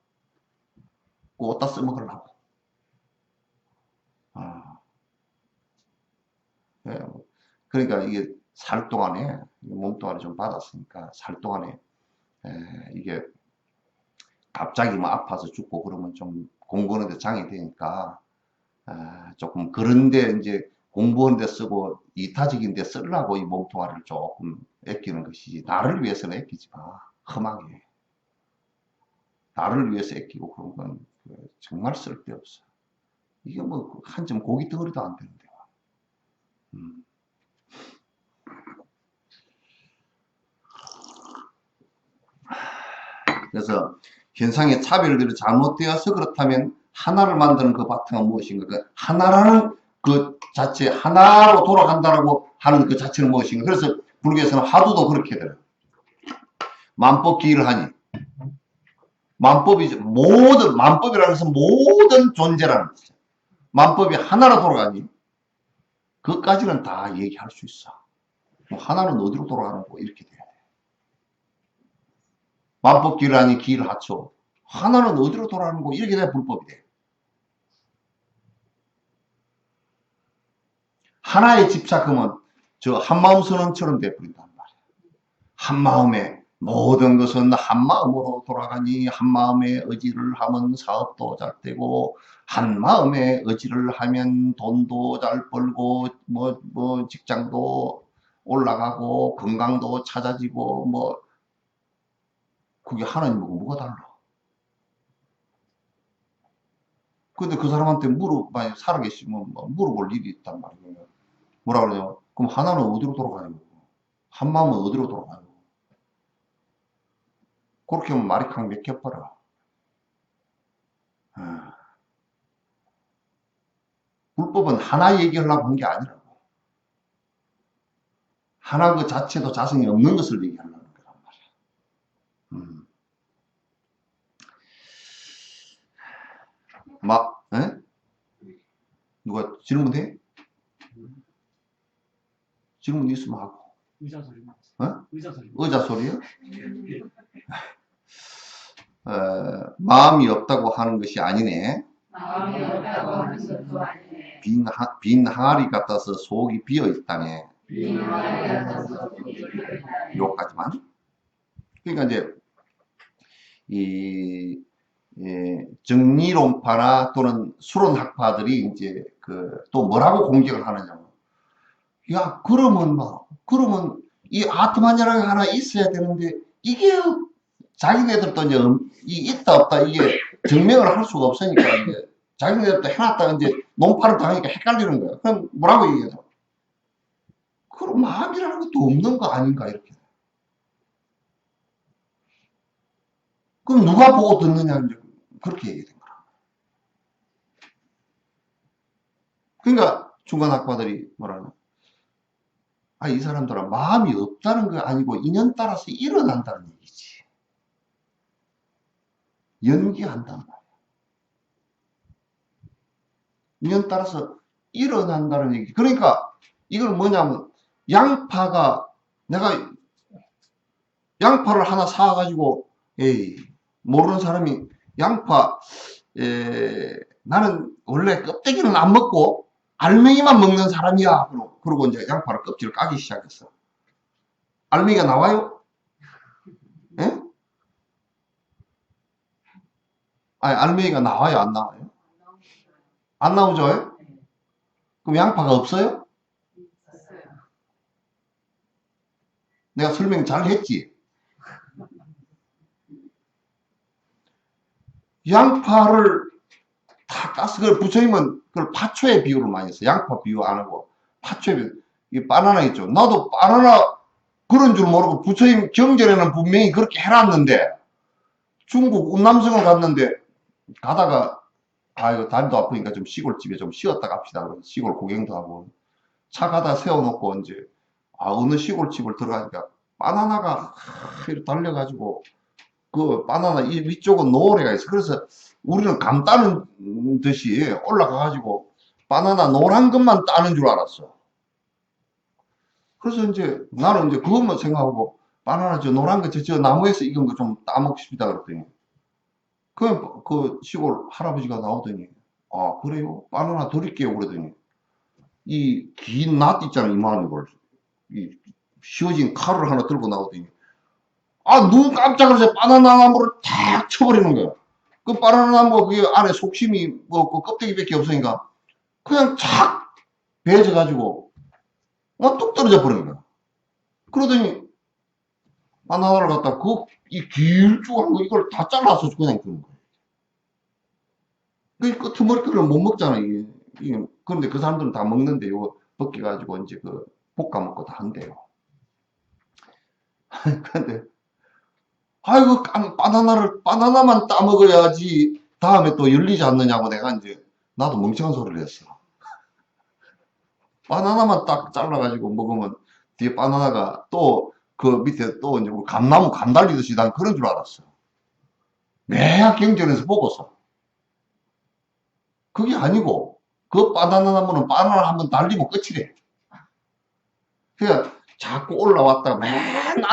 어디다 써먹으려고. 아, 예, 그러니까 이게 살 동안에, 몸뚱아리 좀 받았으니까 살 동안에, 이게 갑자기 뭐 아파서 죽고 그러면 좀 공부하는데 장애 되니까, 조금 그런데 이제 공부하는데 쓰고 이타적인데 쓰려고 이 몸뚱아리를 조금 아끼는 것이지, 나를 위해서는 아끼지 마. 험하게. 나를 위해서 아끼고 그런 건 정말 쓸데없어. 이게 뭐 한 점 고기 덩어리도 안 되는데. 음. 그래서 현상의 차별들이 잘못되어서 그렇다면 하나를 만드는 그 바탕은 무엇인가? 그 하나라는 그 자체, 하나로 돌아간다라고 하는 그 자체는 무엇인가? 그래서 불교에서는 화두도 그렇게 돼요. 만법 기일을 하니. 만법이죠. 만법이라는 것은 모든 존재라는 거죠. 만법이 하나로 돌아가니. 그것까지는 다 얘기할 수 있어. 하나는 어디로 돌아가는 거 이렇게 돼야 돼. 만법 기일을 하니 기일을 하죠. 하나는 어디로 돌아가는 거 이렇게 돼야 불법이 돼. 하나에 집착하면 저 한마음 선언처럼 돼버린단 말이야. 한마음에 모든 것은 한마음으로 돌아가니 한마음에 의지를 하면 사업도 잘 되고 한마음에 의지를 하면 돈도 잘 벌고 뭐 직장도 올라가고 건강도 찾아지고 뭐 그게 하나님하고 뭐가 달라. 근데 그 사람한테 만약 살아계시면 물어볼 일이 있단 말이에요. 뭐라 그러냐? 그럼 하나는 어디로 돌아가요? 한마음은 어디로 돌아가요? 그렇게 하면 말이 강 맥혀버려. 불법은 하나 얘기하려고 한 게 아니라고. 하나 그 자체도 자성이 없는 것을 얘기하려는 거란 말이야. 에? 누가 질문해? 질문 있으면 하고. 의자 소리 나. 어? 의자 소리. 의자 소리요? 마음이 없다고 하는 것이 아니네. 마음이 없다고 하는 것도 아니네. 빈 항아리 같아서 속이 비어 있다네. 빈 항아리 같아서 속이 비어 있다네. 요까지만. 그러니까 이제 정리론파나 또는 수론학파들이 이제 또 뭐라고 공격을 하느냐면, 야, 그러면 이 아트만이라는 게 하나 있어야 되는데, 이게 자기네들도 이제 있다 없다 이게 증명을 할 수가 없으니까 이제 자기네들도 해놨다가 이제 논파를 당하니까 헷갈리는 거야. 그럼 뭐라고 얘기해요? 그럼 마음이라는 것도 없는 거 아닌가 이렇게. 그럼 누가 보고 듣느냐 이제 그렇게 얘기된 거야. 그러니까 중간학파들이 뭐라나? 이 사람들은 마음이 없다는 거 아니고 인연 따라서 일어난다는 얘기지. 연기한단 말이야. 인연 따라서 일어난다는 얘기. 그러니까 이걸 뭐냐면 내가 양파를 하나 사가지고 모르는 사람이 나는 원래 껍데기는 안 먹고 알맹이만 먹는 사람이야. 그러고 이제 양파를 껍질을 까기 시작했어. 알맹이가 나와요? 예? 알맹이가 나와요? 안 나와요? 안 나오죠? 그럼 양파가 없어요? 내가 설명 잘 했지? 양파를 다 까서 그걸 부처님은 그걸 파초의 비유를 많이 했어요. 양파 비유 안 하고 파초의 비유. 이 바나나 있죠? 나도 바나나 그런 줄 모르고 부처님 경전에는 분명히 그렇게 해놨는데 중국 운남성을 갔는데 가다가 이거 다리도 아프니까 좀 시골집에 좀 쉬었다 갑시다. 그래서 시골 구경도 하고 차 가다 세워놓고 이제 어느 시골집을 들어가니까 바나나가 이렇게 달려가지고 그 바나나 이 위쪽은 노래가 있어. 그래서 우리는 감 따는 듯이 올라가가지고 바나나 노란 것만 따는 줄 알았어. 그래서 이제 나는 이제 그것만 생각하고 바나나 저 노란 거 저 나무에서 익은 거 좀 따먹습니다 그랬더니 그 시골 할아버지가 나오더니 그래요? 바나나 드릴게요 그러더니 이 긴 낫 있잖아 이만한 걸 이 휘어진 칼을 하나 들고 나오더니 눈 깜짝 놀라서 바나나 나무를 탁 쳐버리는 거야. 그 바나나 나무가 그게 안에 속심이 뭐 그 껍데기밖에 없으니까 그냥 착 베어져가지고 뚝 떨어져 버린 거야. 그러더니 바나나를 갖다 이 길쭉한 거 이걸 다 잘라서 그냥 주는 거야. 그 끄트머리를 못 먹잖아 이게. 그런데 그 사람들은 다 먹는데 이거 벗겨가지고 이제 그 볶아 먹고 다 한대요. 근데 아이고 바나나만 따먹어야지 다음에 또 열리지 않느냐고 내가 이제 나도 멍청한 소리를 했어. 바나나만 딱 잘라가지고 먹으면 뒤에 바나나가 또 그 밑에 또 이제 우리 감나무 감 달리듯이 난 그런 줄 알았어. 매학 경전에서 보고서. 그게 아니고 그 바나나 나무는 바나나 한번 달리면 끝이래. 그러니까 자꾸 올라왔다가 맨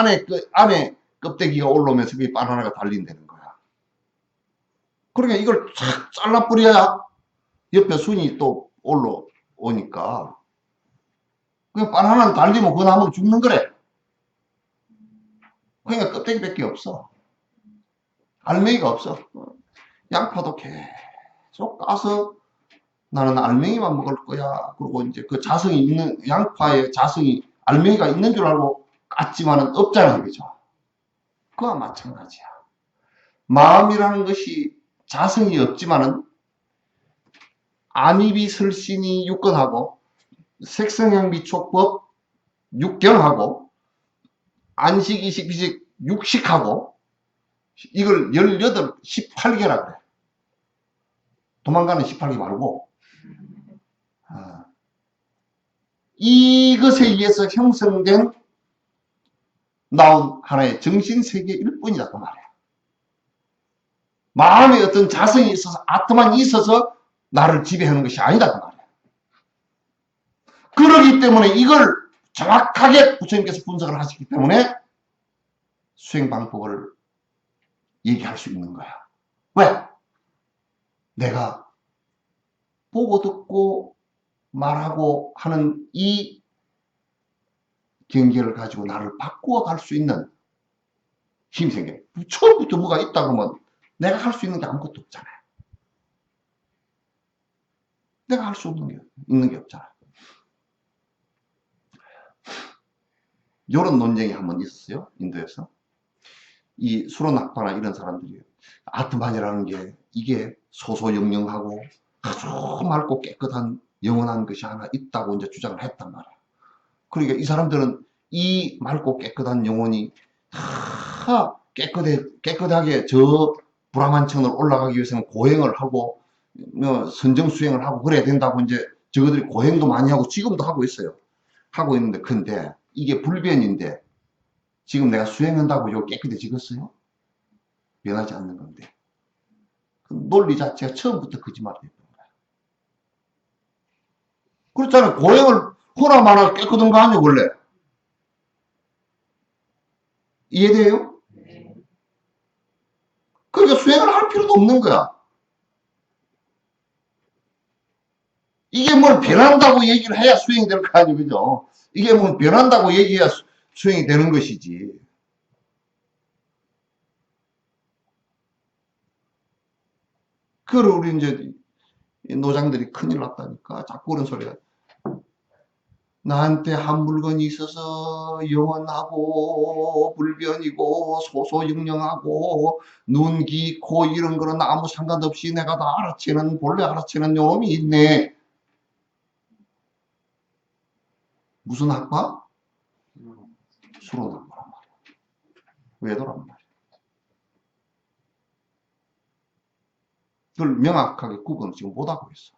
안에 껍데기가 올라오면서 그게 바나나가 달린다는 거야. 그러니까 이걸 착 잘라버려야 옆에 순이 또 올라오니까. 그냥 바나나는 달리면 그 나무는 죽는 거래. 그러니까 껍데기밖에 없어. 알맹이가 없어. 양파도 계속 까서 나는 알맹이만 먹을 거야. 그리고 이제 그 자성이 있는, 양파에 자성이, 알맹이가 있는 줄 알고 깠지만은 없잖아, 그죠? 그와 마찬가지야. 마음이라는 것이 자성이 없지만은 안입이 설신이 육건하고 색성형 미촉법 육견하고 안식, 이식, 비식, 육식하고 이걸 18, 18개라 그래. 도망가는 18개 말고 이것에 의해서 형성된 나온 하나의 정신세계일 뿐이다 그 말이야. 마음에 어떤 자성이 있어서 아트만이 있어서 나를 지배하는 것이 아니다 그 말이야. 그러기 때문에 이걸 정확하게 부처님께서 분석을 하셨기 때문에 수행 방법을 얘기할 수 있는 거야. 왜? 내가 보고 듣고 말하고 하는 이 경계를 가지고 나를 바꾸어 갈 수 있는 힘이 생겨. 처음부터 뭐가 있다 그러면 내가 할 수 있는 게 아무것도 없잖아요. 내가 할 수 있는 게 없잖아. 이런 논쟁이 한번 있었어요. 인도에서. 이 수로낙파나 이런 사람들이 아트만이라는 게 이게 소소영영하고 아주 맑고 깨끗한 영원한 것이 하나 있다고 이제 주장을 했단 말이야. 그러니까 이 사람들은 이 맑고 깨끗한 영혼이 깨끗하게 저 불암한천을 올라가기 위해서는 고행을 하고 선정수행을 하고 그래야 된다고 이제 저거들이 고행도 많이 하고 지금도 하고 있어요. 하고 있는데 근데 이게 불변인데 지금 내가 수행한다고 이거 깨끗해지겠어요? 변하지 않는 건데 그 논리 자체가 처음부터 거짓말이었던 거야. 그렇잖아요. 고행을 허나 마나 깨끗한 거 아니에요 원래. 이해돼요? 그러니까 수행을 할 필요도 없는 거야. 이게 뭘 변한다고 얘기를 해야 수행이 될 거 아니에요, 그죠? 이게 뭘 변한다고 얘기해야 수행이 되는 것이지. 그걸 우리 이제 노장들이 큰일 났다니까. 자꾸 그런 소리가. 나한테 한 물건이 있어서 영원하고 불변이고 소소영영하고 눈, 귀, 코 이런 거는 아무 상관없이 내가 다 알아채는 본래 알아채는 요놈이 있네. 무슨 학파? 수로난 거란 말이야. 외도란 말이야. 그걸 명확하게 구분을 지금 못하고 있어.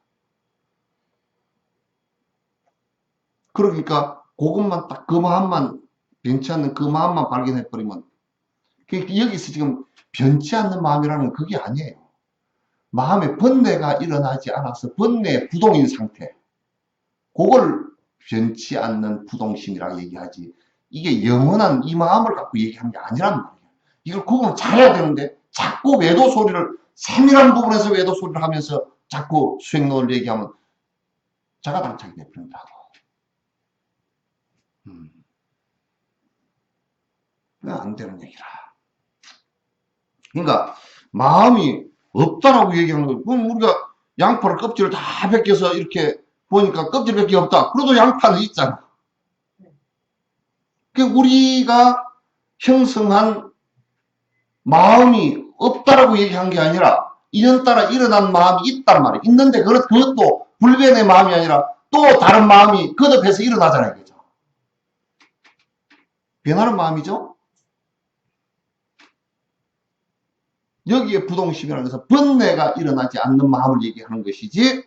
그러니까 그것만 딱 그 마음만 변치 않는 그 마음만 발견해버리면 여기서 지금 변치 않는 마음이라는 건 그게 아니에요. 마음에 번뇌가 일어나지 않아서 번뇌 부동인 상태, 그걸 변치 않는 부동심이라고 얘기하지, 이게 영원한 이 마음을 갖고 얘기하는 게 아니란 말이에요. 이걸 구분을 잘해야 되는데 자꾸 외도 소리를, 세밀한 부분에서 외도 소리를 하면서 자꾸 수행론을 얘기하면 자가당착이 돼버린다고. 안 되는 얘기라. 그러니까 마음이 없다라고 얘기하는 거예요. 그럼 우리가 양파를 껍질을 다 벗겨서 이렇게 보니까 껍질밖에 없다. 그래도 양파는 있잖아. 그 우리가 형성한 마음이 없다라고 얘기한 게 아니라 인연따라 일어난 마음이 있단 말이에요. 있는데 그것도 불변의 마음이 아니라 또 다른 마음이 거듭해서 일어나잖아요. 그죠? 변하는 마음이죠? 여기에 부동심이라는 것은 번뇌가 일어나지 않는 마음을 얘기하는 것이지,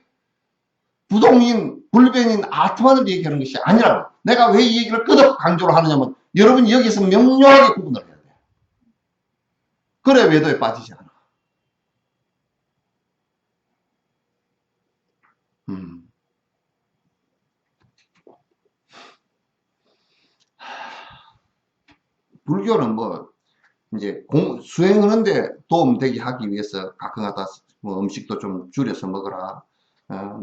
부동인, 불변인 아트만을 얘기하는 것이 아니라고. 내가 왜 이 얘기를 끄덕 강조를 하느냐면, 여러분이 여기서 명료하게 구분을 해야 돼. 그래 외도에 빠지지 않아. 불교는 뭐 이제 수행하는데 도움되게 하기 위해서 가끔가다 뭐 음식도 좀 줄여서 먹어라,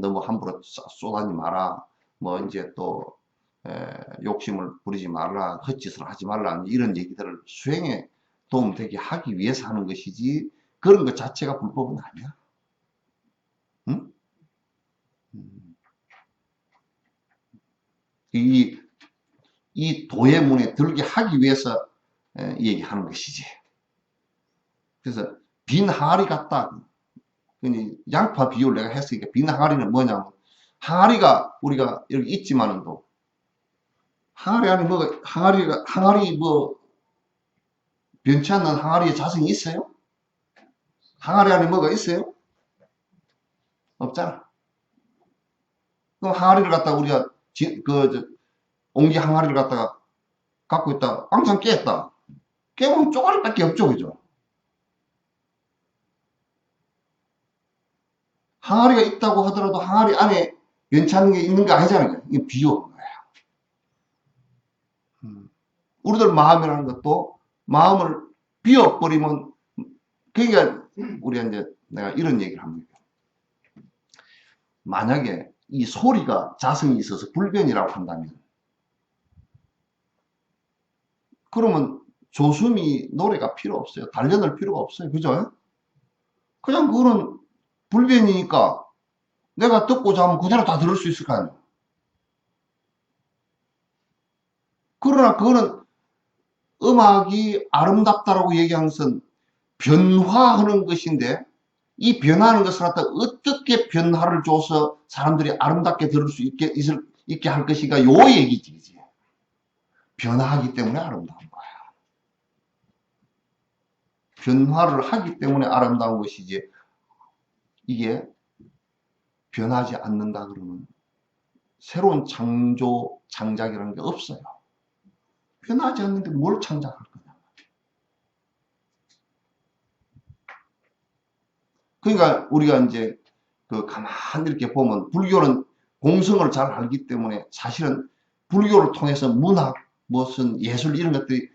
너무 함부로 쏘다니 마라, 뭐 이제 또 욕심을 부리지 말라, 헛짓을 하지 말라, 이런 얘기들을 수행에 도움되게 하기 위해서 하는 것이지, 그런 것 자체가 불법은 아니야. 응? 이 도의 문에 들게 하기 위해서 얘기하는 것이지. 그래서 빈 항아리 같다. 양파 비유를 내가 했으니까, 빈 항아리는 뭐냐면, 항아리가 우리가 여기 있지만은 또 항아리 안에 뭐가, 항아리 뭐 변치 않는 항아리에 자성이 있어요? 항아리 안에 뭐가 있어요? 없잖아. 그럼 항아리를 갖다가 우리가 옹기 항아리를 갖다가 갖고 있다가 왕창 깼다. 깨보면 쪼가리밖에 없죠, 그죠? 항아리가 있다고 하더라도 항아리 안에 괜찮은 게 있는 거 아니잖아요. 이게 비유한 거예요. 우리들 마음이라는 것도 마음을 비워버리면, 그러니까 우리가 이제 내가 이런 얘기를 합니다. 만약에 이 소리가 자성이 있어서 불변이라고 한다면, 그러면 조수미 노래가 필요 없어요. 단련할 필요가 없어요. 그죠? 그냥 그거는 불변이니까 내가 듣고자 하면 그대로 다 들을 수 있을 거 아니에요. 그러나 그거는 음악이 아름답다라고 얘기하는 것은 변화하는 것인데, 이 변화하는 것을 갖다 어떻게 변화를 줘서 사람들이 아름답게 들을 수 있게 할 것인가, 요 얘기지. 변화하기 때문에 아름다운 거야. 변화를 하기 때문에 아름다운 것이지, 이게 변하지 않는다 그러면 새로운 창작이라는 게 없어요. 변하지 않는데 뭘 창작할 거냐. 그러니까 우리가 이제 가만히 이렇게 보면, 불교는 공성을 잘 알기 때문에 사실은 불교를 통해서 문학, 무슨 예술 이런 것들이,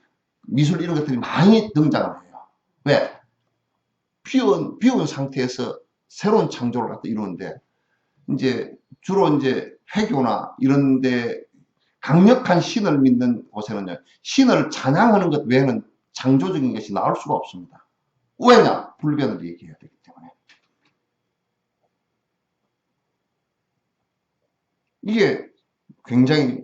미술 이런 것들이 많이 등장을 해요. 왜? 비운 상태에서 새로운 창조를 갖다 이루는데, 이제 주로 이제 회교나 이런데 강력한 신을 믿는 곳에는요, 신을 찬양하는 것 외에는 창조적인 것이 나올 수가 없습니다. 왜냐? 불변을 얘기해야 되기 때문에. 이게 굉장히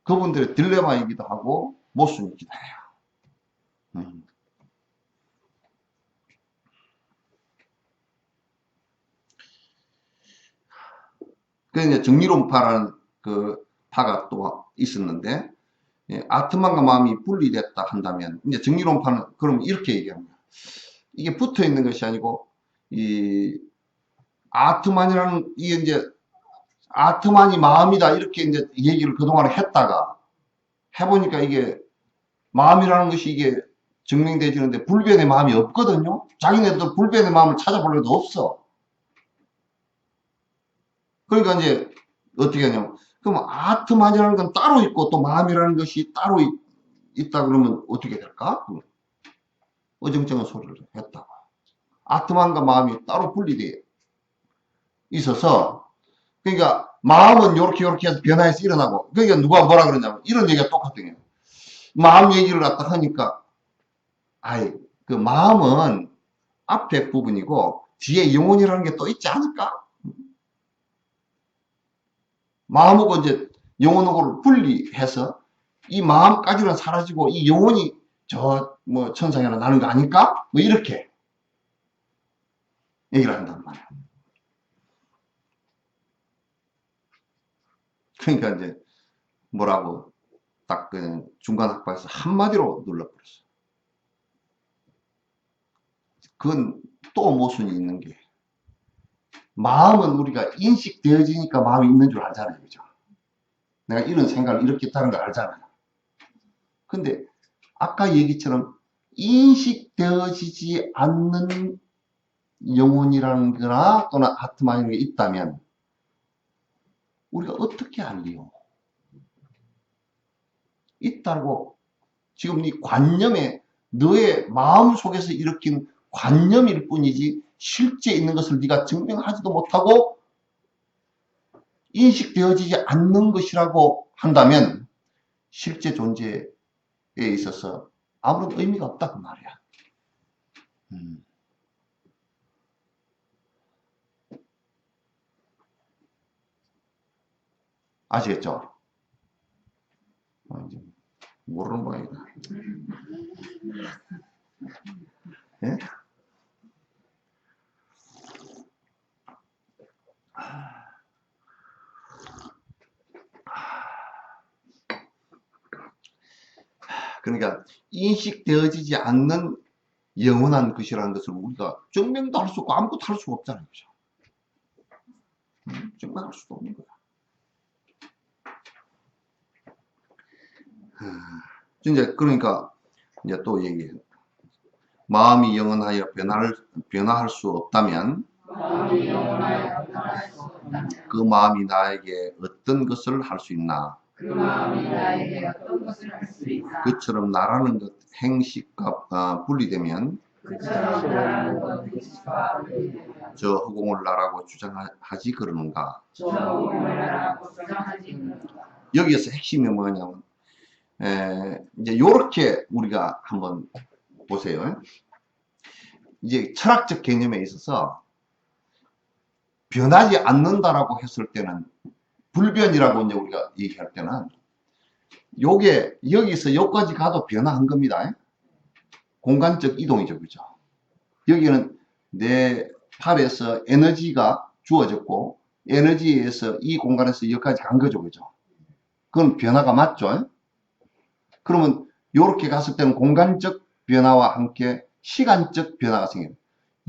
그분들의 딜레마이기도 하고 모순이기도 해요. 그래서 이제 정리론파라는 파가 또 있었는데, 예, 아트만과 마음이 분리됐다 한다면, 이제 정리론파는 그럼 이렇게 얘기합니다. 이게 붙어 있는 것이 아니고, 이 아트만이라는, 이게 이제 아트만이 마음이다 이렇게 이제 얘기를 그동안 했다가 해보니까 이게 마음이라는 것이 이게 증명되지는데 불변의 마음이 없거든요. 자기네들 불변의 마음을 찾아보려도 없어. 그러니까 이제 어떻게 하냐면, 그럼 아트만이라는 건 따로 있고 또 마음이라는 것이 따로 있다 그러면 어떻게 될까? 어정쩡한 소리를 했다고. 아트만과 마음이 따로 분리되어 있어서, 그러니까 마음은 요렇게 해서 변화해서 일어나고, 그러니까 누가 뭐라 그러냐면 이런 얘기가 똑같거든요. 마음 얘기를 갖다 하니까, 아이, 그 마음은 앞에 부분이고 뒤에 영혼이라는 게 또 있지 않을까? 마음하고 이제 영혼하고를 분리해서 이 마음까지는 사라지고 이 영혼이 저 뭐 천상에나 나는 거 아닐까? 뭐 이렇게 얘기를 한단 말이야. 그러니까 이제 뭐라고 딱 그냥 중간 학파에서 한마디로 눌러버렸어. 그건 또 모순이 있는 게, 마음은 우리가 인식되어지니까 마음이 있는 줄 알잖아요. 그죠? 내가 이런 생각을 이렇게 했다는 걸 알잖아요. 근데 아까 얘기처럼 인식되어지지 않는 영혼이라는 거나 또는 아트만이 있다면 우리가 어떻게 알리요? 있다고. 지금 이 관념에 너의 마음 속에서 일으킨 관념일 뿐이지 실제 있는 것을 네가 증명하지도 못하고 인식되어지지 않는 것이라고 한다면 실제 존재에 있어서 아무런 의미가 없다 그 말이야. 아시겠죠? 모르는 모양이다. 예? 그러니까 인식되어지지 않는 영원한 것이라는 것을 우리가 증명도 할 수 없고 아무것도 할 수가 없잖아요. 그죠? 증명할 수도 없는 거야. 이제 그러니까 이제 또 얘기해요. 마음이 영원하여 변화할 수 없다면 그 마음이 나에게 어떤 것을 할 수 있나? 그처럼 나라는 것 행식과 분리되면 저 허공을 나라고 주장하지 그러는가? 여기에서 핵심이 뭐냐면 이제 요렇게 우리가 한번 보세요. 이제 철학적 개념에 있어서 변하지 않는다라고 했을 때는, 불변이라고 이제 우리가 얘기할 때는 요게 여기서 여기까지 가도 변화한 겁니다. 공간적 이동이죠. 그죠? 여기는 내 팔에서 에너지가 주어졌고 에너지에서 이 공간에서 여기까지 간 거죠. 그죠? 그건 변화가 맞죠? 그러면 요렇게 갔을 때는 공간적 변화와 함께 시간적 변화가 생겨요.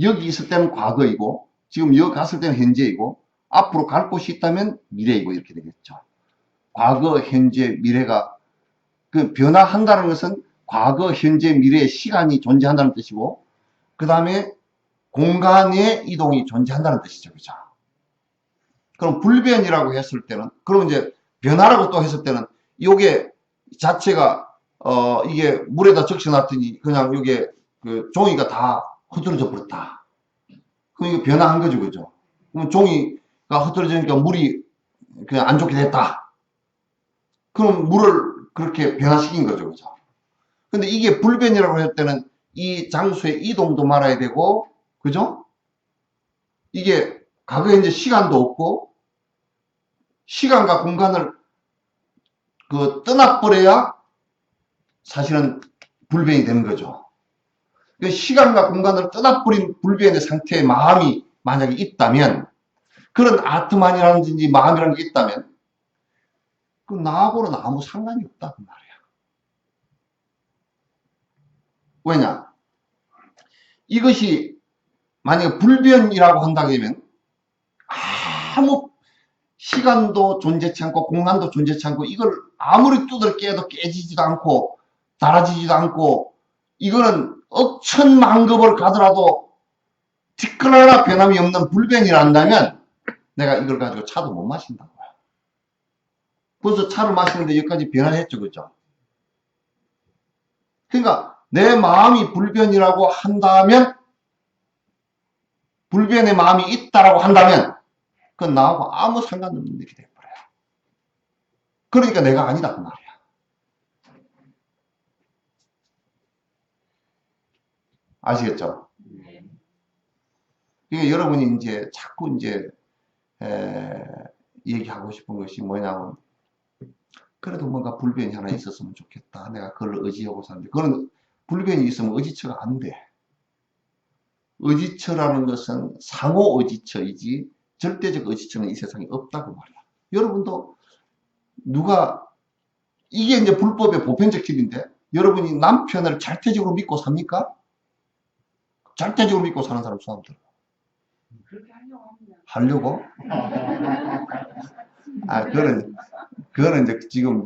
여기 있을 때는 과거이고 지금 여기 갔을 때는 현재이고 앞으로 갈 곳이 있다면 미래이고 이렇게 되겠죠. 과거, 현재, 미래가 그 변화한다는 것은 과거, 현재, 미래의 시간이 존재한다는 뜻이고 그 다음에 공간의 이동이 존재한다는 뜻이죠. 그죠? 그럼 불변이라고 했을 때는, 그럼 이제 변화라고 또 했을 때는 요게 자체가 이게 물에다 적셔놨더니 그냥 요게 그 종이가 다 흐트러져 버렸다. 그럼 이거 변화한 거죠. 그죠? 그럼 종이가 흐트러지니까 물이 그냥 안 좋게 됐다. 그럼 물을 그렇게 변화시킨 거죠. 그죠? 근데 이게 불변이라고 할 때는 이 장소의 이동도 말아야 되고, 그죠? 이게 과거에 이제 시간도 없고, 시간과 공간을 떠나버려야 사실은 불변이 되는 거죠. 시간과 공간을 떠나버린 불변의 상태의 마음이 만약에 있다면, 그런 아트만이라든지 마음이라는 게 있다면, 그 나하고는 아무 상관이 없다 그 말이야. 왜냐? 이것이 만약에 불변이라고 한다면 아무 시간도 존재치 않고 공간도 존재치 않고 이걸 아무리 두들 깨도 깨지지도 않고 달아지지도 않고 이거는 억천만급을 가더라도 티끌 하나 변함이 없는 불변이란다면 내가 이걸 가지고 차도 못 마신다고요. 벌써 차를 마시는데 여기까지 변화했죠, 그죠? 그러니까 내 마음이 불변이라고 한다면, 불변의 마음이 있다라고 한다면 그건 나하고 아무 상관없는 일이 돼버려요. 그러니까 내가 아니다 그 말이야. 아시겠죠? 그러니까 여러분이 이제 자꾸 이제 얘기하고 싶은 것이 뭐냐면, 그래도 뭔가 불변이 하나 있었으면 좋겠다. 내가 그걸 의지하고 사는데, 그런 불변이 있으면 의지처가 안 돼. 의지처라는 것은 상호 의지처이지 절대적 의지처는 이 세상에 없다고 말이야. 여러분도 누가, 이게 이제 불법의 보편적 길인데, 여러분이 남편을 절대적으로 믿고 삽니까? 절대적으로 믿고 사는 사람 수없 들어. 그렇게 하려고 합니다. 하려고? 아, 그거는 이제 지금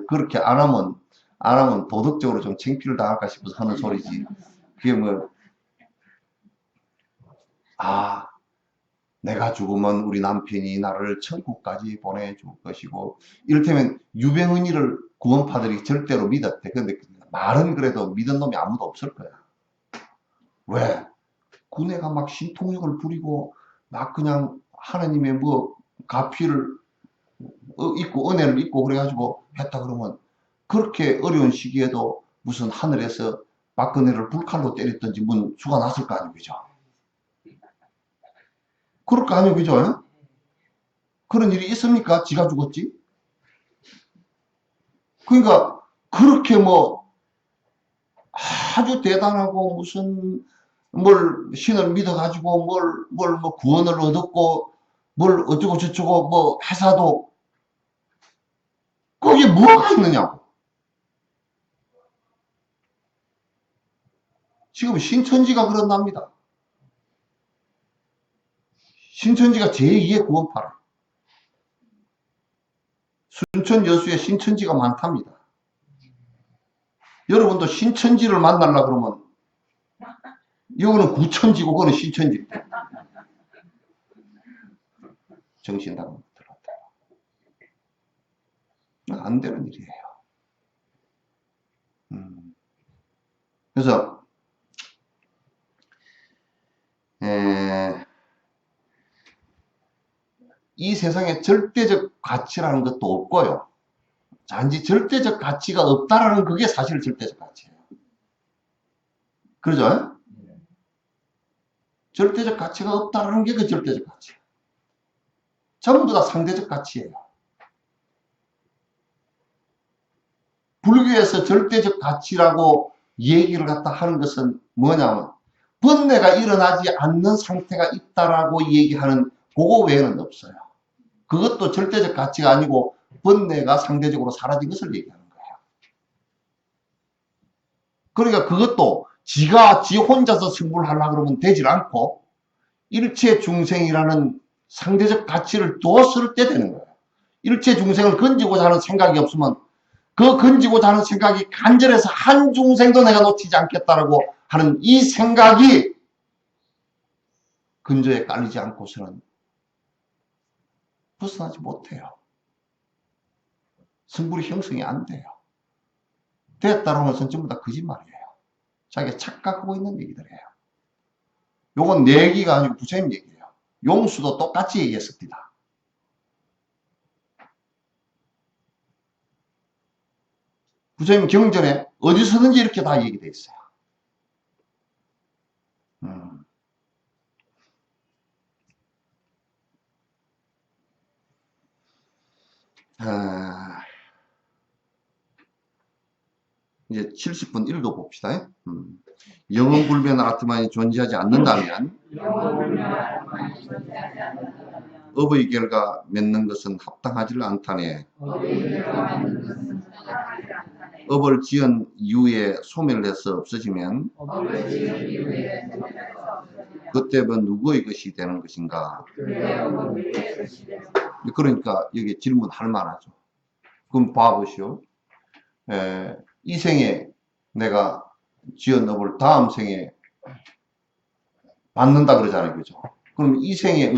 그렇게 안 하면 도덕적으로 좀 창피를 당할까 싶어서 하는 소리지. 그게 뭐, 아, 내가 죽으면 우리 남편이 나를 천국까지 보내줄 것이고, 이를테면 유병은이를 구원파들이 절대로 믿었대. 근데 말은 그래도 믿은 놈이 아무도 없을 거야. 왜? 군애가 막 신통력을 부리고 막 그냥 하나님의 뭐 가피를 있고 은혜를 입고 그래가지고 했다 그러면, 그렇게 어려운 시기에도 무슨 하늘에서 박근혜를 불칼로 때렸던지 문 수가 났을 거 아니에요, 그죠? 그럴 거 아니에요, 그죠? 그런 일이 있습니까? 지가 죽었지? 그러니까 그렇게 뭐 아주 대단하고 무슨 뭘 신을 믿어가지고 뭘 뭐 구원을 얻었고 뭘 어쩌고 저쩌고 뭐 회사도, 거기에 뭐가 있느냐고. 지금 신천지가 그런답니다. 신천지가 제2의 구원파라. 순천 여수에 신천지가 많답니다. 여러분도 신천지를 만나려고 그러면 이거는 구천지고 그거는 신천지. 정신당은 들었다. 안 되는 일이에요. 그래서 이 세상에 절대적 가치라는 것도 없고요. 단지 절대적 가치가 없다라는 그게 사실 절대적 가치예요. 그러죠? 절대적 가치가 없다라는 게 그 절대적 가치예요. 전부 다 상대적 가치예요. 불교에서 절대적 가치라고 얘기를 갖다 하는 것은 뭐냐면, 번뇌가 일어나지 않는 상태가 있다라고 얘기하는 그거 외에는 없어요. 그것도 절대적 가치가 아니고 번뇌가 상대적으로 사라진 것을 얘기하는 거예요. 그러니까 그것도 지 혼자서 승부를 하려고 그러면 되질 않고 일체 중생이라는 상대적 가치를 뒀을 때 되는 거예요. 일체 중생을 건지고자 하는 생각이 없으면 그 건지고자 하는 생각이 간절해서 한 중생도 내가 놓치지 않겠다라고 하는 이 생각이 근저에 깔리지 않고서는 벗어나지 못해요. 성불이 형성이 안 돼요. 됐다라는 것은 전부 다 거짓말이에요. 자기가 착각하고 있는 얘기들이에요. 요건 내 얘기가 아니고 부처님 얘기예요. 용수도 똑같이 얘기했습니다. 부처님 경전에 어디서든지 이렇게 다 얘기되어 있어요. 이제 70분 읽어봅시다. 영원불변 아트만이 존재하지 않는다면 업의 결과 맺는 것은 합당하지 않다네. 업을 지은 이후에 소멸해서 없어지면 그때는 누구의 것이 되는 것인가? 그러니까 여기 질문할 만하죠. 그럼 봐보시오. 이 생에 내가 지은 업을 다음 생에 받는다 그러잖아요. 그죠? 그럼 이 생에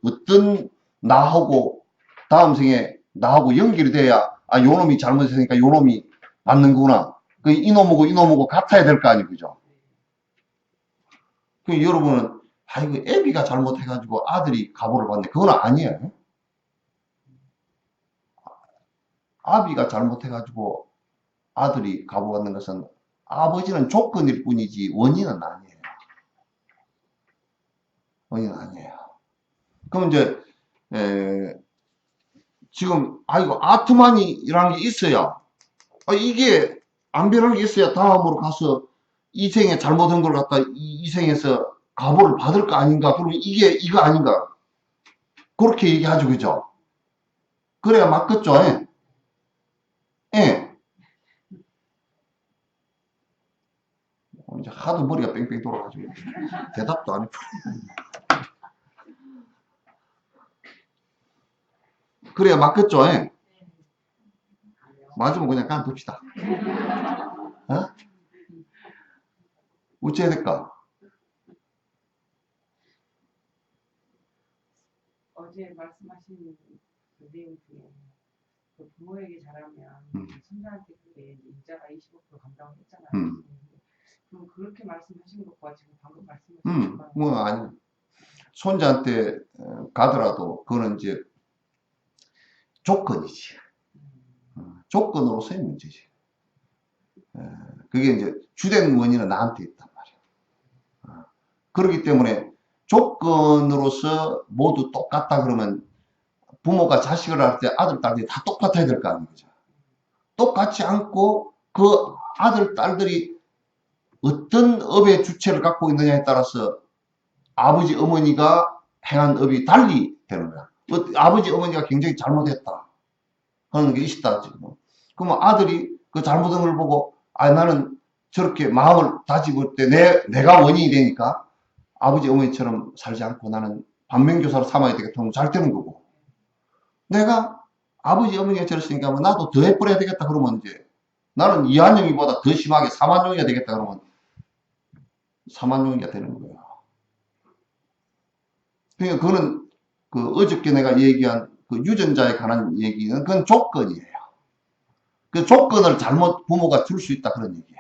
어떤 나하고 다음 생에 나하고 연결이 돼야 아, 요 놈이 잘못했으니까 요 놈이 받는구나. 그 이놈하고 같아야 될 거 아니에요. 그죠? 그 여러분은 아, 이거 애비가 잘못해가지고 아들이 가보를 받네. 그건 아니에요. 아비가 잘못해가지고 아들이 가보 받는 것은 아버지는 조건일 뿐이지 원인은 아니에요. 원인은 아니에요. 그럼 이제 지금 아이고 아트만이라는 게 있어야 이게 안 변하는 게 있어야 다음으로 가서 이 생에 잘못한 걸 갖다 이 생에서 가보를 받을 거 아닌가? 그러면 이게 이거 아닌가? 그렇게 얘기하죠, 그죠? 그래야 맞겠죠? 예. 예. 이제 하도 머리가 뺑뺑 돌아가지고 대답도 안 해. 그래야 맞겠죠? 예. 맞으면 그냥 깐둡시다. 어? 어찌해야 될까? 어제 말씀하신 그 내용 중에 그 부모에게 잘하면 손자한테 그게 이자가 25% 감당을 했잖아요. 그럼 그렇게 말씀하신 것과 지금 방금 말씀하신 것과 뭐 아니 손자한테 가더라도 그거는 이제 조건이지. 조건으로서의 문제지. 그게 이제 주된 원인은 나한테 있단 말이야. 그렇기 때문에 조건으로서 모두 똑같다 그러면 부모가 자식을 할 때 아들, 딸들이 다 똑같아야 될 거 아니죠. 똑같지 않고 그 아들, 딸들이 어떤 업의 주체를 갖고 있느냐에 따라서 아버지, 어머니가 행한 업이 달리 되는 거야. 아버지, 어머니가 굉장히 잘못했다 하는 게 있다, 지금. 그러면 아들이 그 잘못한 걸 보고, 아, 나는 저렇게 마음을 다지고 때 내가 원인이 되니까 아버지, 어머니처럼 살지 않고 나는 반면교사로 삼아야 되겠다 하면 잘 되는 거고. 내가 아버지, 어머니가 저랬으니까 뭐 나도 더 해버려야 되겠다 그러면 이제 나는 이한영이보다 더 심하게 사만용이가 되겠다 그러면 사만용이가 되는 거야. 그러니까 그거는 그 어저께 내가 얘기한 그 유전자에 관한 얘기는 그건 조건이에요. 그 조건을 잘못 부모가 줄 수 있다 그런 얘기야.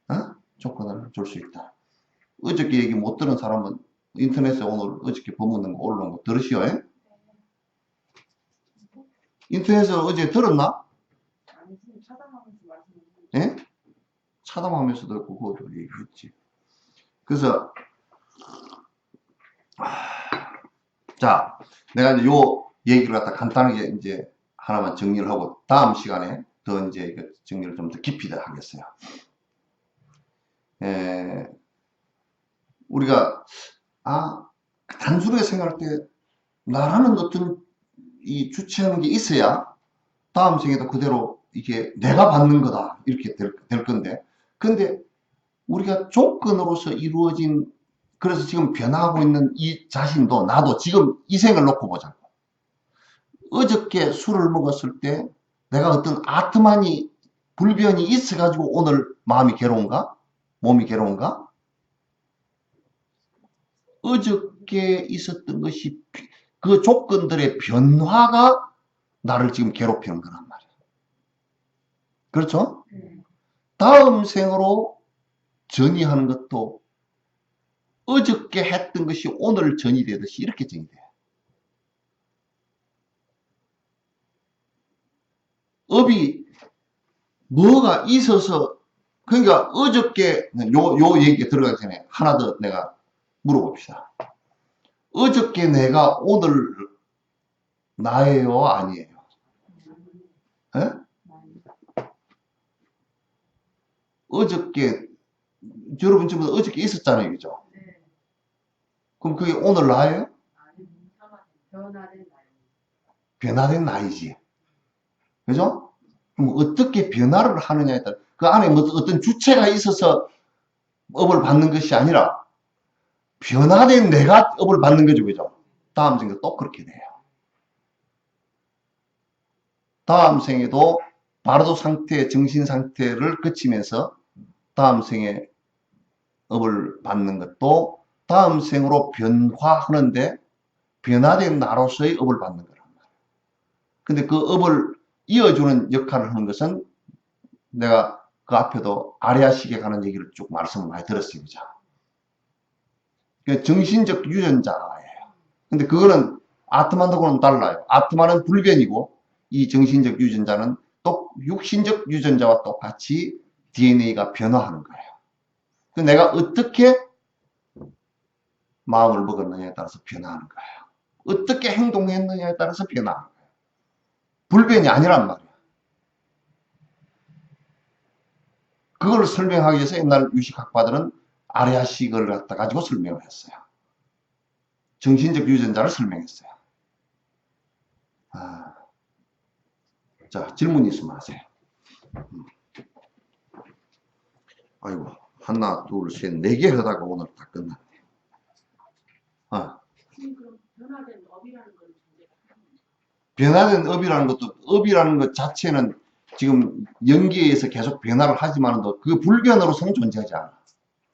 어? 조건을 줄 수 있다. 어저께 얘기 못 들은 사람은 인터넷에 오늘 어저께 본문 올라온 거 들으시오? 인터넷에 어제 들었나? 아니 지금 차단하면서 말씀하시는 예? 차담하면서 듣고 그것도 얘기했지. 그래서 자, 내가 이제 요 얘기를 갖다 간단하게 이제 하나만 정리를 하고 다음 시간에 더 이제 정리를 좀 더 깊이 하겠어요. 우리가 단순하게 생각할 때 나라는 어떤 이 주체하는 게 있어야 다음 생에도 그대로 이게 내가 받는 거다 이렇게 될 건데, 근데 우리가 조건으로서 이루어진, 그래서 지금 변화하고 있는 이 자신도 나도 지금 이 생을 놓고 보자고. 어저께 술을 먹었을 때 내가 어떤 아트만이 불변이 있어가지고 오늘 마음이 괴로운가? 몸이 괴로운가? 어저께 있었던 것이 그 조건들의 변화가 나를 지금 괴롭히는 거란 말이야. 그렇죠? 다음 생으로 전이하는 것도 어저께 했던 것이 오늘 전이 되듯이 이렇게 전이 돼. 업이 뭐가 있어서, 그러니까 어저께 요 얘기에 들어가기 전에 하나 더 내가 물어봅시다. 어저께 내가 오늘 나예요, 아니에요? 에? 어저께 여러분 지금 어저께 있었잖아요, 그죠? 그럼 그게 오늘 나예요? 변화된 나이지. 그죠? 그럼 어떻게 변화를 하느냐에 따라 그 안에 뭐 어떤 주체가 있어서 업을 받는 것이 아니라 변화된 내가 업을 받는 거죠. 그죠? 다음 생도 또 그렇게 돼요. 다음 생에도 바로도 상태, 정신 상태를 거치면서 다음 생에 업을 받는 것도 다음 생으로 변화하는데 변화된 나로서의 업을 받는 거란 말이에요. 근데 그 업을 이어주는 역할을 하는 것은 내가 그 앞에도 아리아식에 관한 얘기를 쭉 말씀을 많이 들었어요. 그죠? 그러니까 정신적 유전자예요. 근데 그거는 아트만하고는 달라요. 아트만은 불변이고 이 정신적 유전자는 또 육신적 유전자와 똑같이 DNA가 변화하는 거예요. 내가 어떻게 마음을 먹었느냐에 따라서 변화하는 거예요. 어떻게 행동했느냐에 따라서 변화하는 거예요. 불변이 아니란 말이에요. 그걸 설명하기 위해서 옛날 유식학파들은 아리아식을 갖다 가지고 설명을 했어요. 정신적 유전자를 설명했어요. 자, 질문 있으면 하세요. 아이고, 하나, 둘, 셋, 네 개 하다가 오늘 다 끝났네. 그럼 변화된 업이라는 건 존재가 변화된 업이라는 것도, 업이라는 것 자체는 지금 연기에서 계속 변화를 하지만도 그 불변으로서는 존재하지 않아.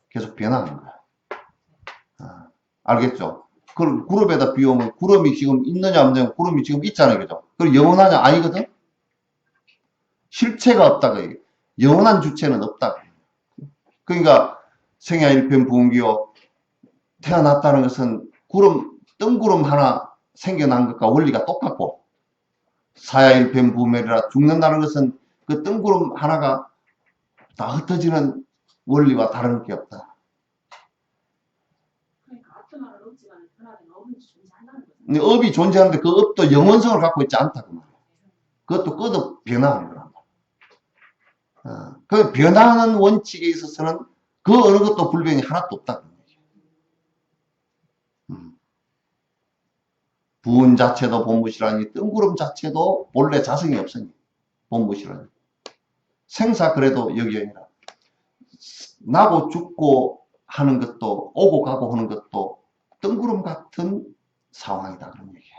계속 변화하는 거야. 알겠죠? 그걸 구름에다 비우면 구름이 지금 있느냐 없느냐, 구름이 지금 있잖아요. 그죠? 그럼 영원하냐? 아니거든? 실체가 없다고 얘기해. 영원한 주체는 없다고. 그러니까 생야일편 부흥기요. 태어났다는 것은 구름, 뜬구름 하나 생겨난 것과 원리가 똑같고, 사야일편 부멸이라 죽는다는 것은 그 뜬구름 하나가 다 흩어지는 원리와 다른 게 없다. 그러니까 아트마를 없지만 변화된 업은 존재한다는 거죠. 근데 업이 존재하는데 그 업도 영원성을 갖고 있지 않다고 말이야. 그것도 끝없 변화하는 거란 말이야. 그 변화하는 원칙에 있어서는 그 어느 것도 불변이 하나도 없다. 부은 자체도 본무시라니 뜬구름 자체도 본래 자성이 없으니 본무시라니. 생사 그래도 여기 아니라 나고 죽고 하는 것도 오고 가고 하는 것도 뜬구름 같은 상황이다 그런 얘기야.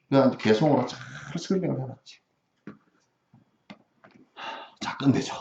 그러니까 개성으로 잘 설명을 해놨지. 자, 끝내죠.